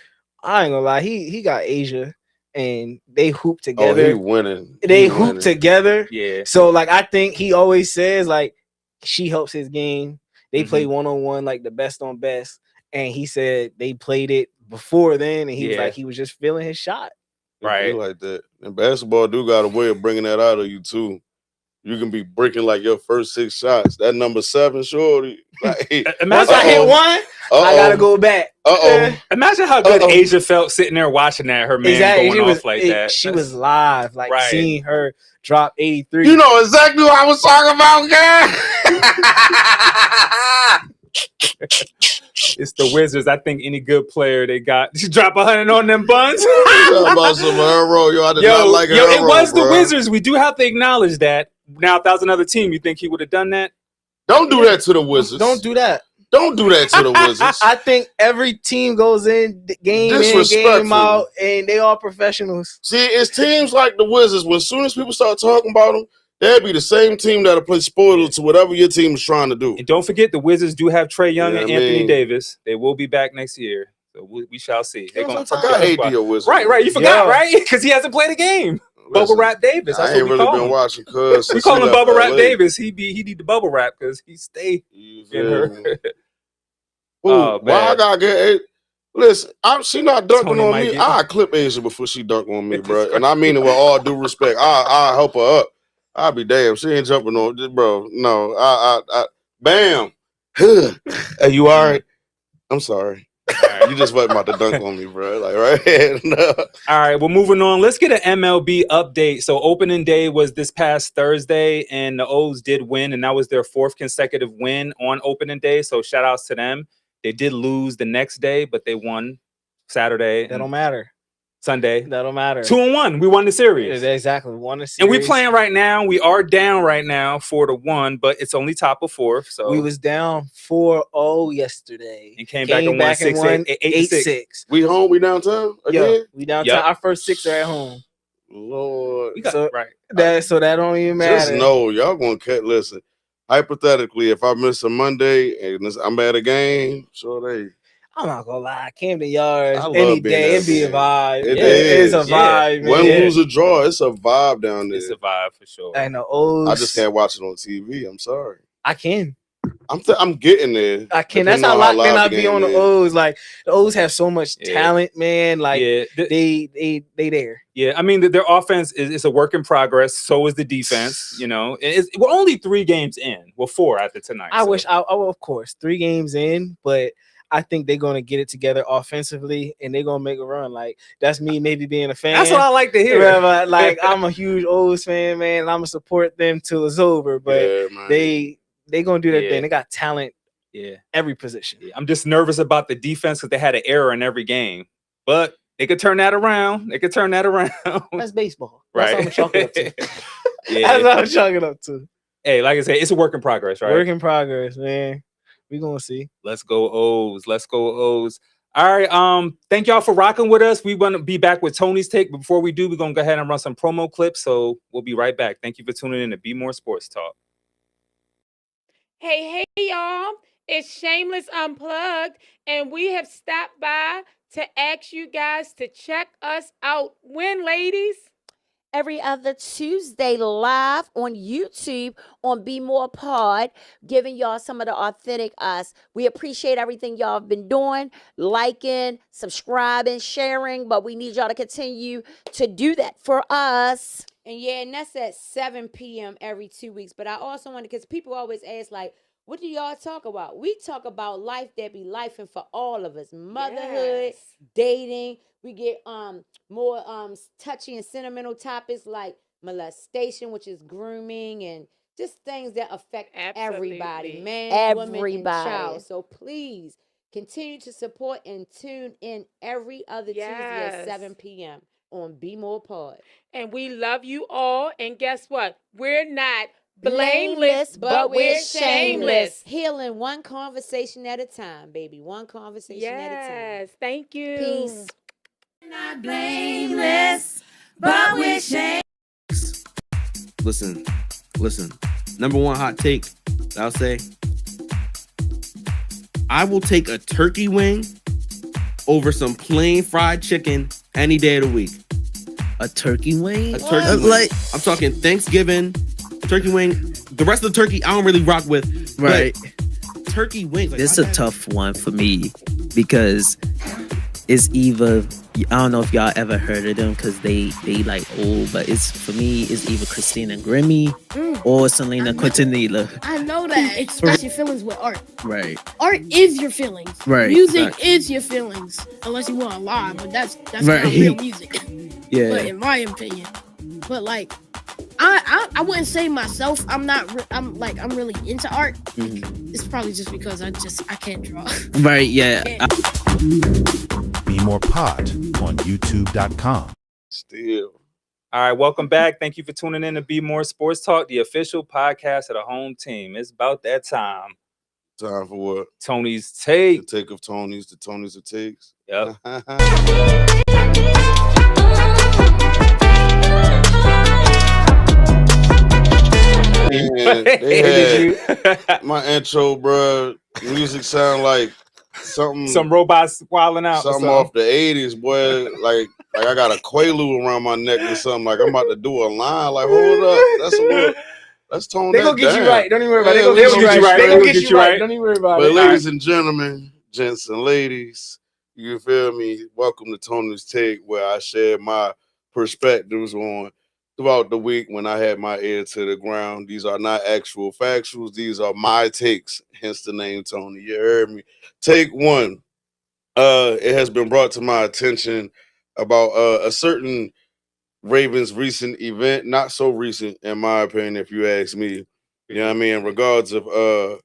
I ain't gonna lie. He got Asia, and they hoop together. Oh, he winning. They hoop together. Yeah. So like, I think he always says like she helps his game. They play 1-on-1 like the best on best, and he said they played it before then, and he was like he was just feeling his shot. Right, like that. And basketball do got a way of bringing that out of you too. You can be breaking like your first 6 shots. That number 7, shorty. Like, once I hit one, I gotta go back. Imagine how good Asia felt sitting there watching that. Her man going off like that. She was live, like seeing her drop 83. You know exactly what I was talking about, guy. It's the Wizards. I think any good player they got, she drop 100 on them buns. About some Hero. I did not like Hero, it was the Wizards. We do have to acknowledge that. Now, if that was another team, you think he would have done that? Don't do that to the Wizards. Don't do that. Don't do that to the Wizards. I think every team goes in, game in, game out, and they are professionals. See, it's teams like the Wizards. When as soon as people start talking about them, they'll be the same team that'll play spoiler to whatever your team is trying to do. And don't forget, the Wizards do have Trae Young and Anthony Davis. They will be back next year. So we shall see. They're going to AD a Wizard. Right. You forgot, right? Because he hasn't played a game. Bubble Wrap Davis. That's I ain't what we really call been him. watching cuz. We call him Bubble Wrap Davis. He need the bubble wrap because he stay in her. Why I gotta get listen, she not dunking on me. I clip Asia before she dunk on me, bro. And I mean it with all due respect. I help her up. I'll be damn. She ain't jumping on this, bro. No, I bam. Are you all right? I'm sorry. You just wasn't about to dunk on me, bro. Like, right? No. All right, well, moving on. Let's get an MLB update. So opening day was this past Thursday, and the O's did win, and that was their 4th consecutive win on opening day. So shout outs to them. They did lose the next day, but they won Saturday. That don't matter. Sunday. That don't matter. 2-1. We won the series. Exactly. We won the series. And we playing right now. We are down right now 4-1, but it's only top of 4th. So we was down 4-0 yesterday. And came back and won 8-6. We home, we downtown again? Yeah, we downtown. Yep. Our first 6 are at home. Lord. So that don't even matter. Just know y'all gonna listen. Hypothetically, if I miss a Monday and I'm at a game, I'm not gonna lie, Camden Yards any day, it'd be a vibe. It's a vibe, man. Win, lose, or draw, it's a vibe down there. It's a vibe for sure. And the O's, I just can't watch it on TV. I'm sorry. I can. I'm getting there. I can. That's how locked in I be on the O's. Like the O's have so much talent, man. Like they there. Yeah, I mean their offense is a work in progress. So is the defense. You know, we're only 3 games in. Well, 4 after tonight. I wish of course 3 games in, but I think they're gonna get it together offensively, and they're gonna make a run. Like that's me, maybe being a fan. That's what I like to hear. Like I'm a huge O's fan, man, and I'm gonna support them till it's over. But they gonna do their thing. They got talent. Every position. Yeah. I'm just nervous about the defense because they had an error in every game, but they could turn that around. That's baseball. That's right. what I'm chalking up to. That's what I'm chalking up to. Hey, like I said, it's a work in progress, right? Work in progress, man. We gonna see. Let's go O's. Let's go O's. All right. Thank y'all for rocking with us. We want to be back with Tony's take. But before we do, we're gonna go ahead and run some promo clips. So we'll be right back. Thank you for tuning in to Bmore Sports Talk. Hey, y'all. It's Shameless Unplugged, and we have stopped by to ask you guys to check us out. When, ladies? every other Tuesday live on YouTube on BmorePod, giving y'all some of the authentic us. We appreciate everything y'all have been doing, liking, subscribing, sharing, but we need y'all to continue to do that for us. And yeah, and that's at 7 p.m. every 2 weeks. But I also want to, because people always ask, like, what do y'all talk about? We talk about life that be life and for all of us. Motherhood, dating. We get more touchy and sentimental topics like molestation, which is grooming, and just things that affect everybody, man, woman, and child. So please continue to support and tune in every other Tuesday at 7 p.m. on BmorePod. And we love you all. And guess what? We're not blameless, but we're shameless. Healing one conversation at a time, baby. One conversation at a time. Yes, thank you. Peace. Not blameless, but we're shameless. Listen. Number one hot take, I'll say, I will take a turkey wing over some plain fried chicken any day of the week. A turkey wing? A turkey wing. I'm talking Thanksgiving, turkey wing. The rest of the turkey, I don't really rock with. Right. Turkey wings. This is a tough one for me because it's either, I don't know if y'all ever heard of them because they like old, but for me, it's either Christina Grimmie or Selena Quintanilla. I know that. Express your feelings with art. Right. Art is your feelings. Right. Music is your feelings, unless you want to lie, but that's right. Not real music. Yeah. But in my opinion, but like, I wouldn't say myself. I'm really into art. It's probably just because I can't draw. Right. Yeah. BmorePod on YouTube.com. Still. All right, welcome back. Thank you for tuning in to Bmore Sports Talk, the official podcast of the home team. It's about that time. Time for what? Tony's Take. The take of Tony's, the Tony's of takes. Yep. Man, they had my intro, bro. Music sound like some robots wilding out. Something off the 80s, boy. Like I got a Quaalude around my neck or something. Like I'm about to do a line. Like, hold up. Let's tone that down. They gonna get you right. Don't even worry about it. Yeah, They gonna get you right. They gonna get you right. Don't even worry about it. But ladies and gentlemen, gents and ladies, you feel me? Welcome to Tony's Take, where I share my perspectives on throughout the week when I had my ear to the ground. These are not actual factuals. These are my takes, hence the name Tony. You heard me. Take one. It has been brought to my attention about a certain Ravens recent event, not so recent in my opinion, if you ask me. You know what I mean? In regards of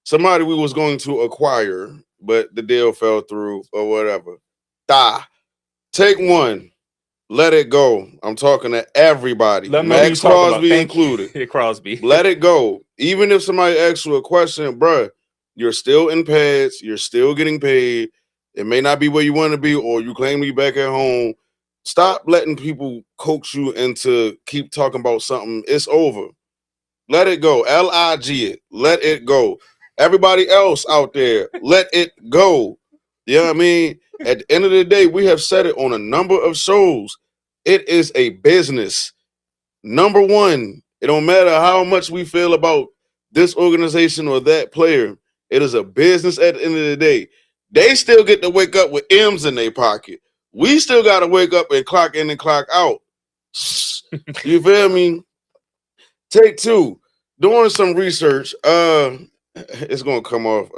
somebody we was going to acquire, but the deal fell through or whatever. Take one. Let it go. I'm talking to everybody. Max Crosby included. Crosby. Let it go. Even if somebody asks you a question, bruh, you're still in pads. You're still getting paid. It may not be where you want to be, or you claim to be back at home. Stop letting people coax you into keep talking about something. It's over. Let it go. L-I-G it. Let it go. Everybody else out there, let it go. You know what I mean? At the end of the day, we have said it on a number of shows. It is a business. Number one, it don't matter how much we feel about this organization or that player. It is a business at the end of the day. They still get to wake up with M's in their pocket. We still got to wake up and clock in and clock out. You feel me? Take two. Doing some research. It's going to come off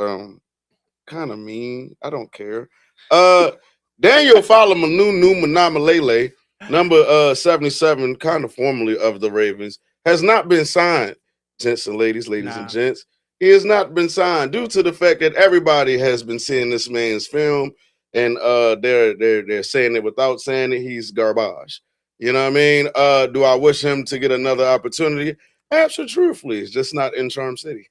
kind of mean. I don't care. Daniel Falumanu Manamalele, number 77, kind of formerly of the Ravens, has not been signed. Gents and ladies and gents. He has not been signed due to the fact that everybody has been seeing this man's film, and they're saying it without saying it. He's garbage. You know what I mean? Do I wish him to get another opportunity? Absolutely, truthfully, it's just not in Charm City.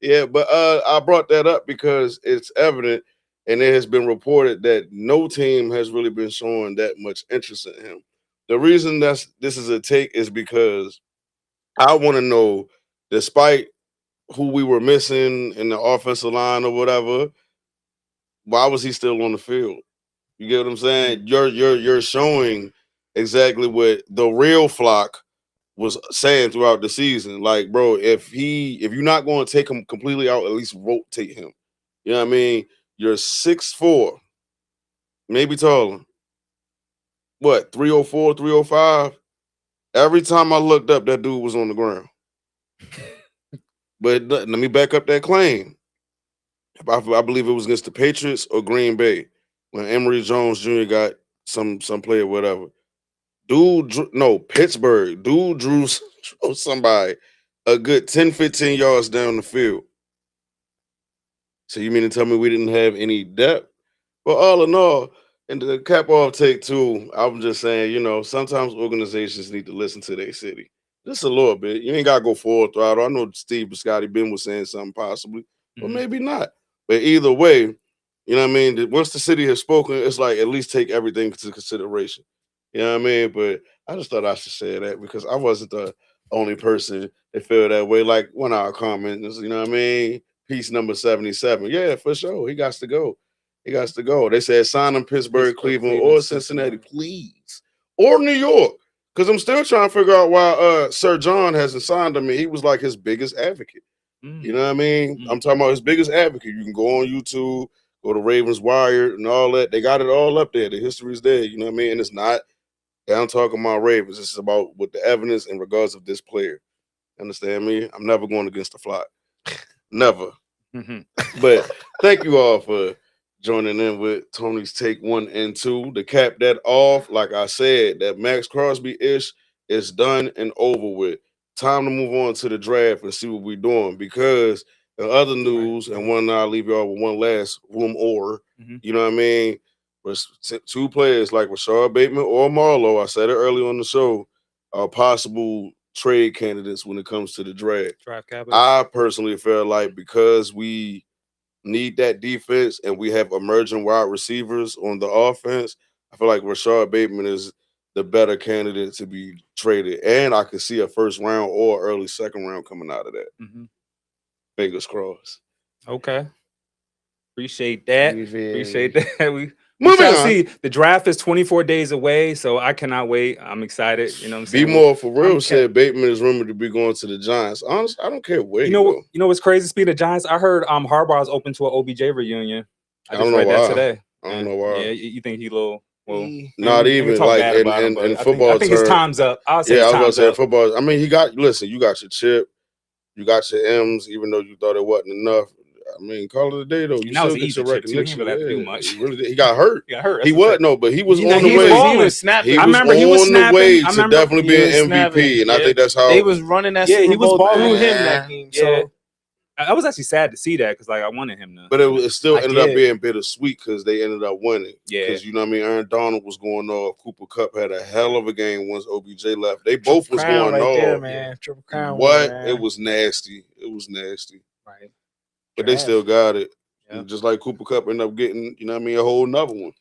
Yeah, but I brought that up because it's evident, and it has been reported that no team has really been showing that much interest in him. The reason this is a take is because I want to know, despite who we were missing in the offensive line or whatever, why was he still on the field? You get what I'm saying? You're showing exactly what the real flock was saying throughout the season. Like, bro, if you're not going to take him completely out, at least rotate him. You know what I mean? You're 6'4", maybe taller. What, 304, 305? Every time I looked up, that dude was on the ground. But let me back up that claim. I believe it was against the Patriots or Green Bay when Emory Jones Jr. got some play or whatever. Pittsburgh. Dude drew somebody a good 10, 15 yards down the field. So you mean to tell me we didn't have any depth? Well, all in all, and to cap off take two, I'm just saying, sometimes organizations need to listen to their city. Just a little bit. You ain't got to go full throttle. I know Steve Biscotti Ben was saying something possibly, but maybe not. But either way, you know what I mean? Once the city has spoken, it's like at least take everything into consideration. You know what I mean? But I just thought I should say that because I wasn't the only person that felt that way. Like one of our comments, you know what I mean? Piece number 77. Yeah, for sure. He got to go. He got to go. They said sign him Pittsburgh, Cleveland, or Cincinnati, please. Or New York. Because I'm still trying to figure out why Sir John hasn't signed him. He was like his biggest advocate. You know what I mean? I'm talking about his biggest advocate. You can go on YouTube, go to Ravens Wire and all that. They got it all up there. The history's there. You know what I mean? And it's not, I'm talking about Ravens. It's about what the evidence in regards of this player. Understand me? I'm never going against the flock. Never. But thank you all for joining in with Tony's Take 1 and 2. To cap that off, like I said, that Max Crosby-ish is done and over with. Time to move on to the draft and see what we're doing. Because the other news, and I'll leave y'all with one last rumor, you know what I mean? Was two players like Rashard Bateman or Marlowe, I said it early on the show, are possible trade candidates when it comes to the draft. I personally feel like because we need that defense and we have emerging wide receivers on the offense, I feel like Rashard Bateman is the better candidate to be traded. And I could see a first round or early second round coming out of that. Fingers crossed. Okay. Appreciate that. Appreciate that. We Moving shall on. see. The draft is 24 days away, so I cannot wait. I'm excited. You know what I'm saying? Bmore for real said Bateman is rumored to be going to the Giants. Honestly, I don't care where you know what's crazy? Speaking of Giants, I heard Harbaugh's open to an OBJ reunion. I just read that today. I don't know why. Yeah, you think he little? Well, not even like in football. I think his time's up. I was about to say football. I mean, you got your chip, you got your M's, even though you thought it wasn't enough. I mean, call it a day though. You still get your recognition. He got hurt. He was but he was on the way. He was snapping. He was on the way to definitely be an MVP, and I think that's how they was running that. Yeah, he was balling through him that game. So I was actually sad to see that because I wanted him to. But it still ended up being bittersweet because they ended up winning. Yeah, because you know what I mean. Nasty Donald was going off. Cooper Kupp had a hell of a game once OBJ left. They both was going off. There, man. Triple crown. What? It was nasty. It was nasty. Right. But they still got it. Just like Cooper Kupp ended up getting, you know what I mean, a whole nother one.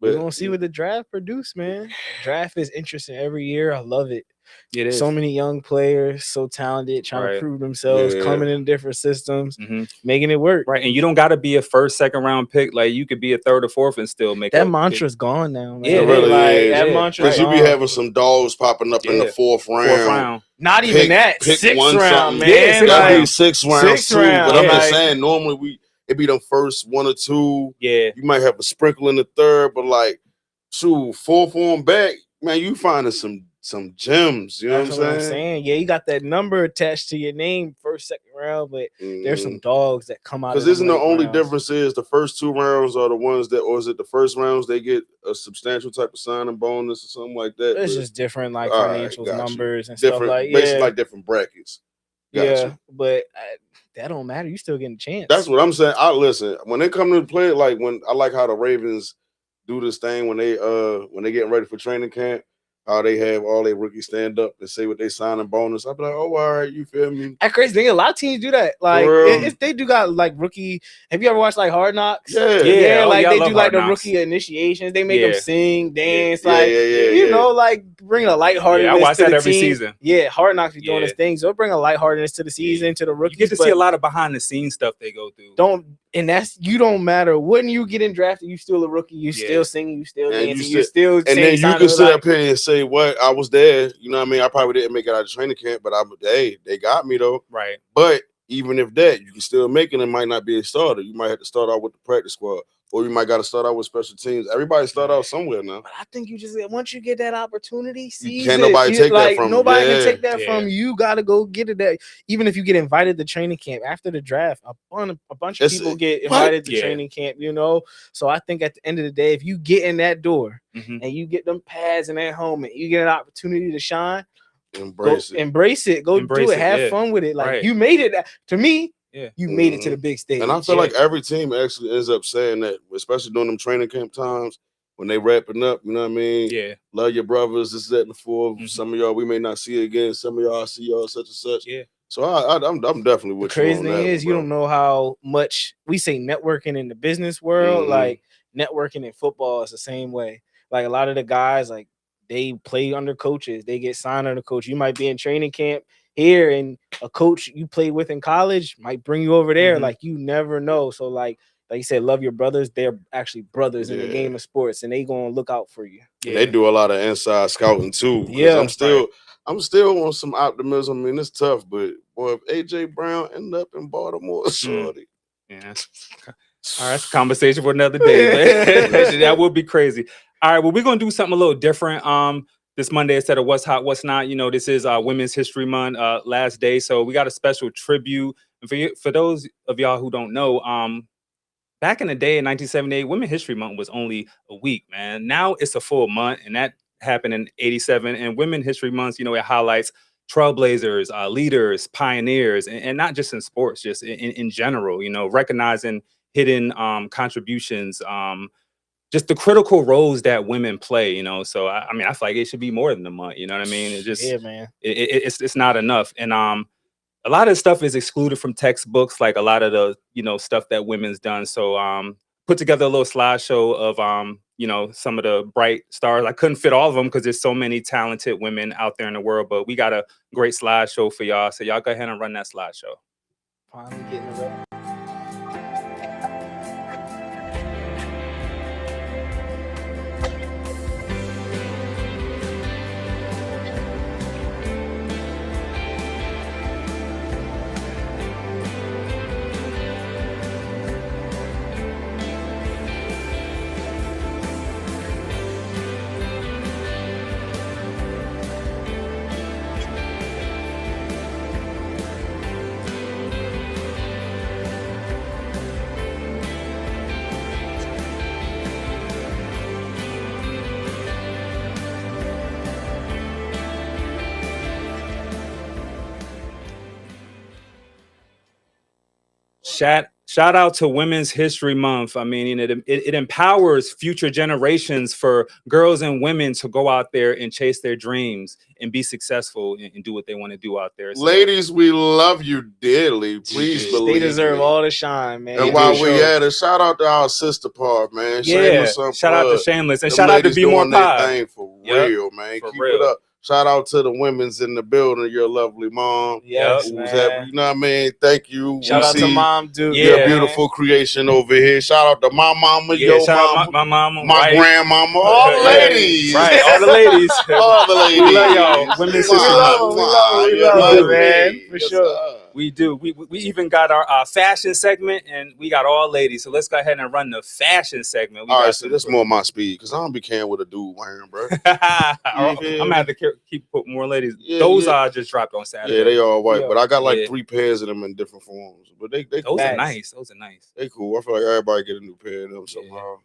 But we're gonna see what the draft produce, man. Draft is interesting every year. I love it. It is. So many young players, so talented, trying to prove themselves, coming in different systems, making it work. Right. And you don't gotta be a first, second round pick. Like you could be a third or fourth and still make that mantra's gone now, man. Yeah, it really is. That mantra. Because you be having some dogs popping up in the fourth round. Not even that. Pick sixth one round, something. man. Yeah, gotta be sixth round. But I'm just like, saying, normally it be the first one or two. Yeah. You might have a sprinkle in the third, but like, fourth on back, man, you finding some gems. You know what I'm saying? Yeah, you got that number attached to your name, first, second round, but there's some dogs that come out. Because isn't the only difference is the first two rounds are the ones that, or is it the first rounds they get a substantial type of signing bonus or something like that? It's just different, like financials, numbers, and different, stuff like basically like different brackets. Yeah, but that don't matter. You still getting a chance. That's what I'm saying. I listen when they come to play. Like when I like how the Ravens do this thing when they getting ready for training camp. How they have all their rookies stand up and say what they signing bonus. I'll be like, oh, all right, you feel me? That crazy thing. A lot of teams do that. Like, if they do got like rookie. Have you ever watched like Hard Knocks? Yeah. Like they do like the Knocks. rookie initiations. They make them sing, dance, know, like bring a lightheartedness. I watch to that the every team. season. Yeah, Hard Knocks be doing this thing, so bring a lightheartedness to the season to the rookies. You get to see a lot of behind the scenes stuff they go through. You don't matter when you get in drafted. You still a rookie. You still singing. You still dancing. You still. And then you can sit up here and say say what I was there. You know what I mean? I probably didn't make it out of training camp, but they got me though. Right. But even if that, you can still make it and might not be a starter. You might have to start out with the practice squad. Or you might got to start out with special teams. Everybody start out somewhere now. But I think you just once you get that opportunity, can't nobody take that from you. Nobody can take that from you. You got to go get it. That even if you get invited to training camp after the draft, a bunch of people get invited to training camp. You know, so I think at the end of the day, if you get in that door and you get them pads in that helmet, you get an opportunity to shine. Embrace it. Go do it. Have fun with it. Like you made it. To me. Yeah, you made it to the big stage. And I feel like every team actually ends up saying that, especially during them training camp times when they wrapping up, you know what I mean? Yeah. Love your brothers, this, that, and the fourth. Some of y'all we may not see again. Some of y'all see y'all such and such. Yeah. So I'm definitely with you on that. The crazy thing is you don't know how much we say networking in the business world, like networking in football is the same way. Like a lot of the guys, like they play under coaches, they get signed under coach. You might be in training camp here and a coach you played with in college might bring you over there. Like you never know. So like you said, love your brothers. They're actually brothers in the game of sports, and they gonna look out for you. Yeah. They do a lot of inside scouting too. Yeah, I'm still on some optimism. I mean, it's tough, but boy, if AJ Brown end up in Baltimore, shorty. Yeah. All right, that's a conversation for another day. That would be crazy. All right, well, we're gonna do something a little different. This Monday, instead of what's hot, what's not, you know, this is Women's History Month, last day. So we got a special tribute. And for those of y'all who don't know, back in the day in 1978, Women's History Month was only a week, man. Now it's a full month, and that happened in 87. And Women's History Month, you know, it highlights trailblazers, leaders, pioneers, and not just in sports, just in general, you know, recognizing hidden contributions, just the critical roles that women play, you know. So I mean, I feel like it should be more than a month. You know what I mean? It's just man. It's not enough. And a lot of stuff is excluded from textbooks, like a lot of the, you know, stuff that women's done. So put together a little slideshow of you know, some of the bright stars. I couldn't fit all of them because there's so many talented women out there in the world, but we got a great slideshow for y'all. So y'all go ahead and run that slideshow. Finally getting it ready. Shout out to Women's History Month. I mean, it empowers future generations for girls and women to go out there and chase their dreams and be successful and do what they want to do out there. So, ladies, we love you dearly. Please believe they deserve all the shine, man. And while we at it, shout out to our sister part, man. Yeah, shout out to Shameless and shout out to BmorePod. Thing for real, man. Keep it up. Shout out to the women's in the building. Your lovely mom. Yes, you know what I mean? Thank you. Shout out to Mom, dude. Your beautiful creation over here. Shout out to my mama, your mama, my mama, my grandmama, all the ladies. Right, all the ladies. All the ladies. We love y'all. Women's History Month. We love it, man. For sure. We do. We even got our fashion segment, and we got all ladies. So let's go ahead and run the fashion segment. All right, so that's more my speed because I don't be caring what a dude wearing, bro. I'm gonna have to keep putting more ladies. Those are just dropped on Saturday. Yeah, they all white, but I got like 3 pairs of them in different forms. But they those are nice. Those are nice. They cool. I feel like everybody get a new pair of them somehow.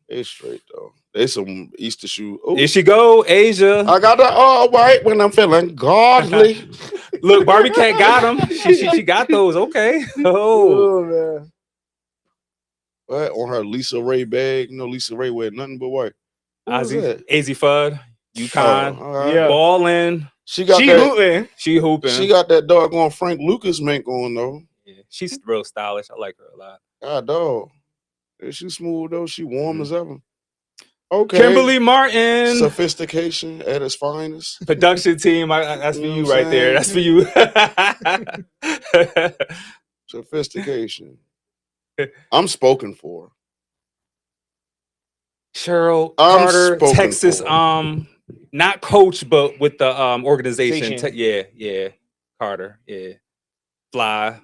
They straight though. They some Easter shoe. Ooh. Here she go, Asia. I got the all white when I'm feeling godly. Look, Barbie Cat got them. She got those. Okay. Oh man. What on her Lisa Ray bag? You know Lisa Ray wear nothing but white. Azzy Fudd, UConn, ballin'. She hooping. She got that doggone Frank Lucas mink on though. Yeah, she's real stylish. I like her a lot. God dog. Is she smooth though? She warm as ever. Okay. Kimberly Martin. Sophistication at its finest. Production team. That's for you right there. That's for you. Sophistication. I'm spoken for. Cheryl Carter, Texas not coach, but with the organization. Station. Yeah. Carter. Yeah. Fly.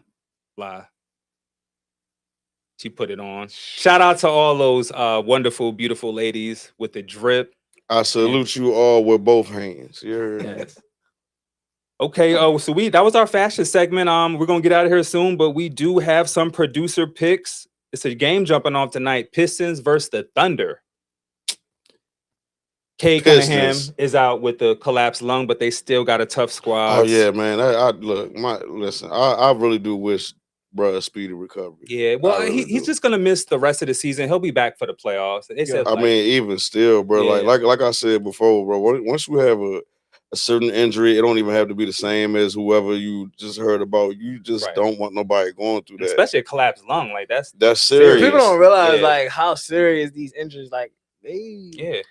She put it on. Shout out to all those wonderful, beautiful ladies with the drip. I salute you all with both hands. Yes. Okay, so that was our fashion segment. We're gonna get out of here soon, but we do have some producer picks. It's a game jumping off tonight. Pistons versus the Thunder. Kay Cunningham is out with the collapsed lung, but they still got a tough squad. Oh yeah, man. I really do wish bruh a speedy recovery. Yeah, well, he's just gonna miss the rest of the season. He'll be back for the playoffs. They said, I mean, even still, bro. Like I said before, bro. Once you have a certain injury, it don't even have to be the same as whoever you just heard about. You just don't want nobody going through that, especially a collapsed lung. Like that's serious. People don't realize like how serious these injuries. Like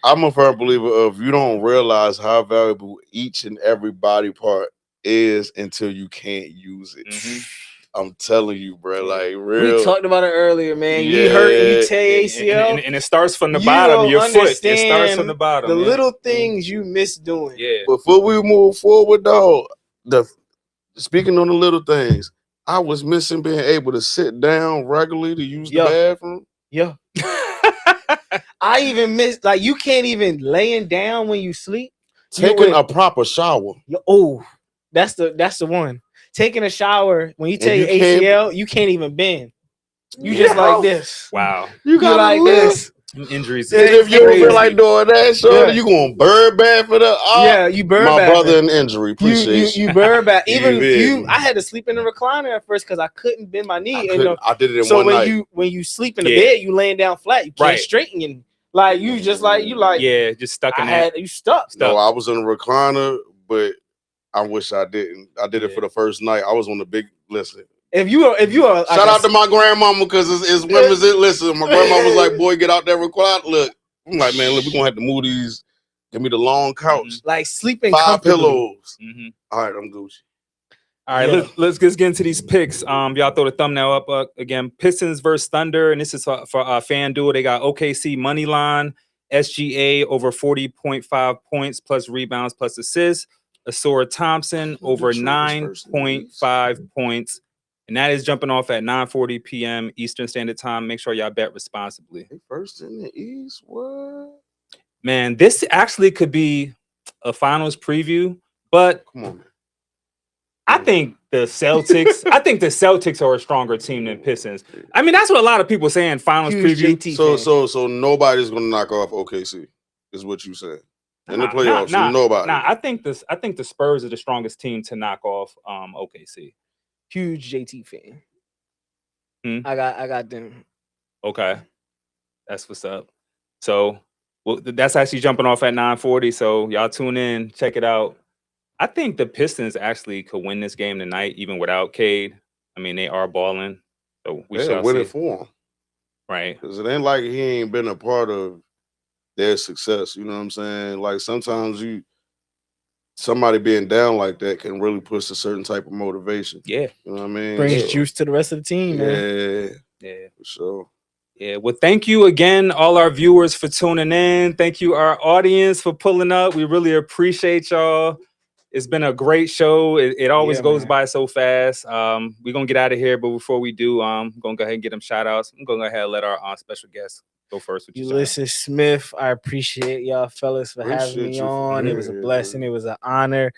I'm a firm believer of you don't realize how valuable each and every body part is until you can't use it. I'm telling you, bro. Like real. We talked about it earlier, man. You hurt and you tear ACL, and it starts from the bottom. Your foot. It starts from the bottom. The little things you miss doing. Yeah. Before we move forward, though, speaking on the little things, I was missing being able to sit down regularly to use the bathroom. Yeah. I even miss you can't even laying down when you sleep. Taking a proper shower. That's the one. Taking a shower when you tear your ACL, you can't even bend. You just like this. Wow. You got like this. Injuries. And if you don't feel like doing that, shorty, you going bird bath for the you bird my bath. brother in injury. Appreciate you bird bath. Even I had to sleep in the recliner at first because I couldn't bend my knee. I did it in so one night. when you sleep in the bed, you laying down flat. You can't straighten and you just just stuck in there. You stuck. No, I was in a recliner, but I wish I didn't. I did it for the first night. I was on the big listen. If you are shout out to my grandmama because it's women's. Listen, my grandma was like, "Boy, get out there recliner." Look, I'm like, man, look, we're gonna have to move these. Give me the long couch, like sleeping 5 pillows. All right, I'm Gucci. All right, let's get into these picks. Y'all throw the thumbnail up again. Pistons versus Thunder, and this is for FanDuel. They got OKC money line, SGA over 40.5 points plus rebounds plus assists. Asura Thompson over 9.5 points. And that is jumping off at 9:40 p.m. Eastern Standard Time. Make sure y'all bet responsibly. First in the East, what? Man, this actually could be a finals preview, but come on, man. I think the Celtics are a stronger team than Pistons. I mean, that's what a lot of people saying. Finals preview. So nobody's gonna knock off OKC, is what you said. In the playoffs, nobody. I think the Spurs are the strongest team to knock off OKC. Huge JT fan. I got them. Okay, that's what's up. So that's actually jumping off at 9:40. So y'all tune in, check it out. I think the Pistons actually could win this game tonight, even without Cade. I mean, they are balling, so we shall win see. it for him, right? Because it ain't like he ain't been a part of their success. You know what I'm saying? Like sometimes somebody being down like that can really push a certain type of motivation. Yeah. You know what I mean? Brings juice to the rest of the team, man. Yeah. For sure. Yeah. Well, thank you again, all our viewers, for tuning in. Thank you, our audience, for pulling up. We really appreciate y'all. It's been a great show. It always goes by so fast. We're going to get out of here. But before we do, I'm going to go ahead and get them shout outs. I'm going to go ahead and let our special guest go first. With Ulysses Smith, I appreciate y'all fellas for having me on. It was a blessing. It was an honor.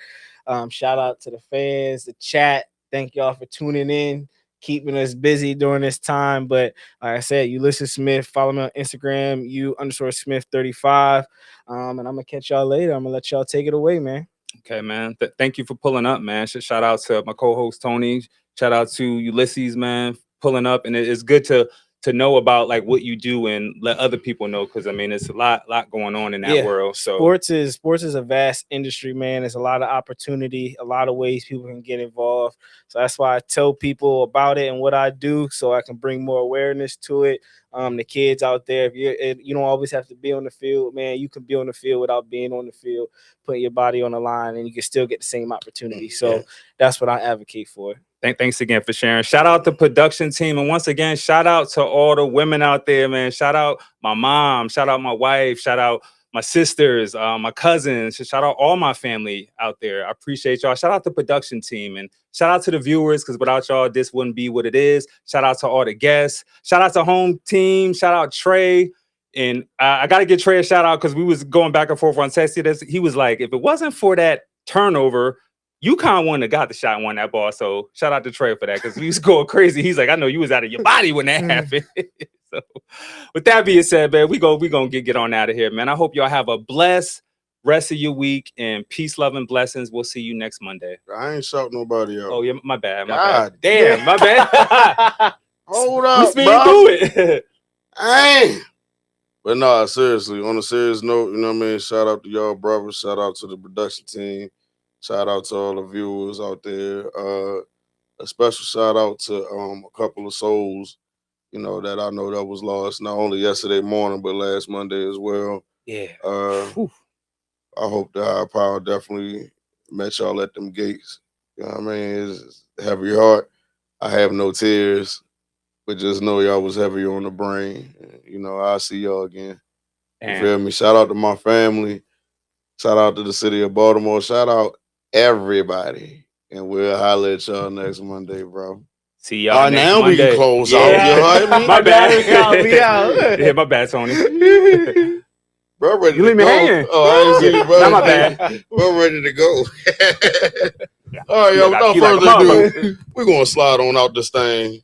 Shout out to the fans, the chat. Thank y'all for tuning in, keeping us busy during this time. But like I said, Ulysses Smith, follow me on Instagram, U_Smith35. And I'm gonna catch y'all later. I'm gonna let y'all take it away, man. Okay, man. Thank you for pulling up, man. Shout out to my co-host Tony. Shout out to Ulysses, man, pulling up. And it's good to know about like what you do and let other people know, because I mean it's a lot going on in that world. So sports is a vast industry, man. There's a lot of opportunity, a lot of ways people can get involved. So that's why I tell people about it and what I do, so I can bring more awareness to it. The kids out there, if you don't always have to be on the field, man. You can be on the field without being on the field, putting your body on the line, and you can still get the same opportunity. So that's what I advocate for. Thanks again for sharing. Shout out to the production team. And once again, shout out to all the women out there, man. Shout out my mom. Shout out my wife. Shout out my sisters, my cousins. Shout out all my family out there. I appreciate y'all. Shout out the production team and shout out to the viewers because without y'all, this wouldn't be what it is. Shout out to all the guests. Shout out to home team. Shout out Trey. And I got to give Trey a shout out because we was going back and forth on text. He was like, if it wasn't for that turnover, UConn wouldn't have got the shot and won that ball. So shout out to Trey for that because we was going crazy. He's like, I know you was out of your body when that happened. So with that being said, man, we gonna get on out of here, man. I hope y'all have a blessed rest of your week and peace, love, and blessings. We'll see you next Monday. I ain't shout nobody out. Oh yeah, my bad. God Damn, my bad. Hold up, we speed bro. through it. Hey. But nah, seriously, on a serious note, you know what I mean? Shout out to y'all brothers. Shout out to the production team. Shout out to all the viewers out there. A special shout out to a couple of souls, you know, that I know that was lost not only yesterday morning, but last Monday as well. Yeah. I hope the higher power definitely met y'all at them gates. You know what I mean? It's heavy heart. I have no tears, but just know y'all was heavy on the brain. You know, I'll see y'all again. You feel me? Shout out to my family. Shout out to the city of Baltimore. Shout out everybody. And we'll holler at y'all next Monday, bro. See y'all next now Monday. We can close out. You heard me? My bad. Yeah, my bad, Tony. Bro, ready You to leave me go. hanging. Oh, I ain't see you, bro. Not my bad. We're ready to go. All right, yo, Look, I without feel like further a ado, we're going to slide on out this thing.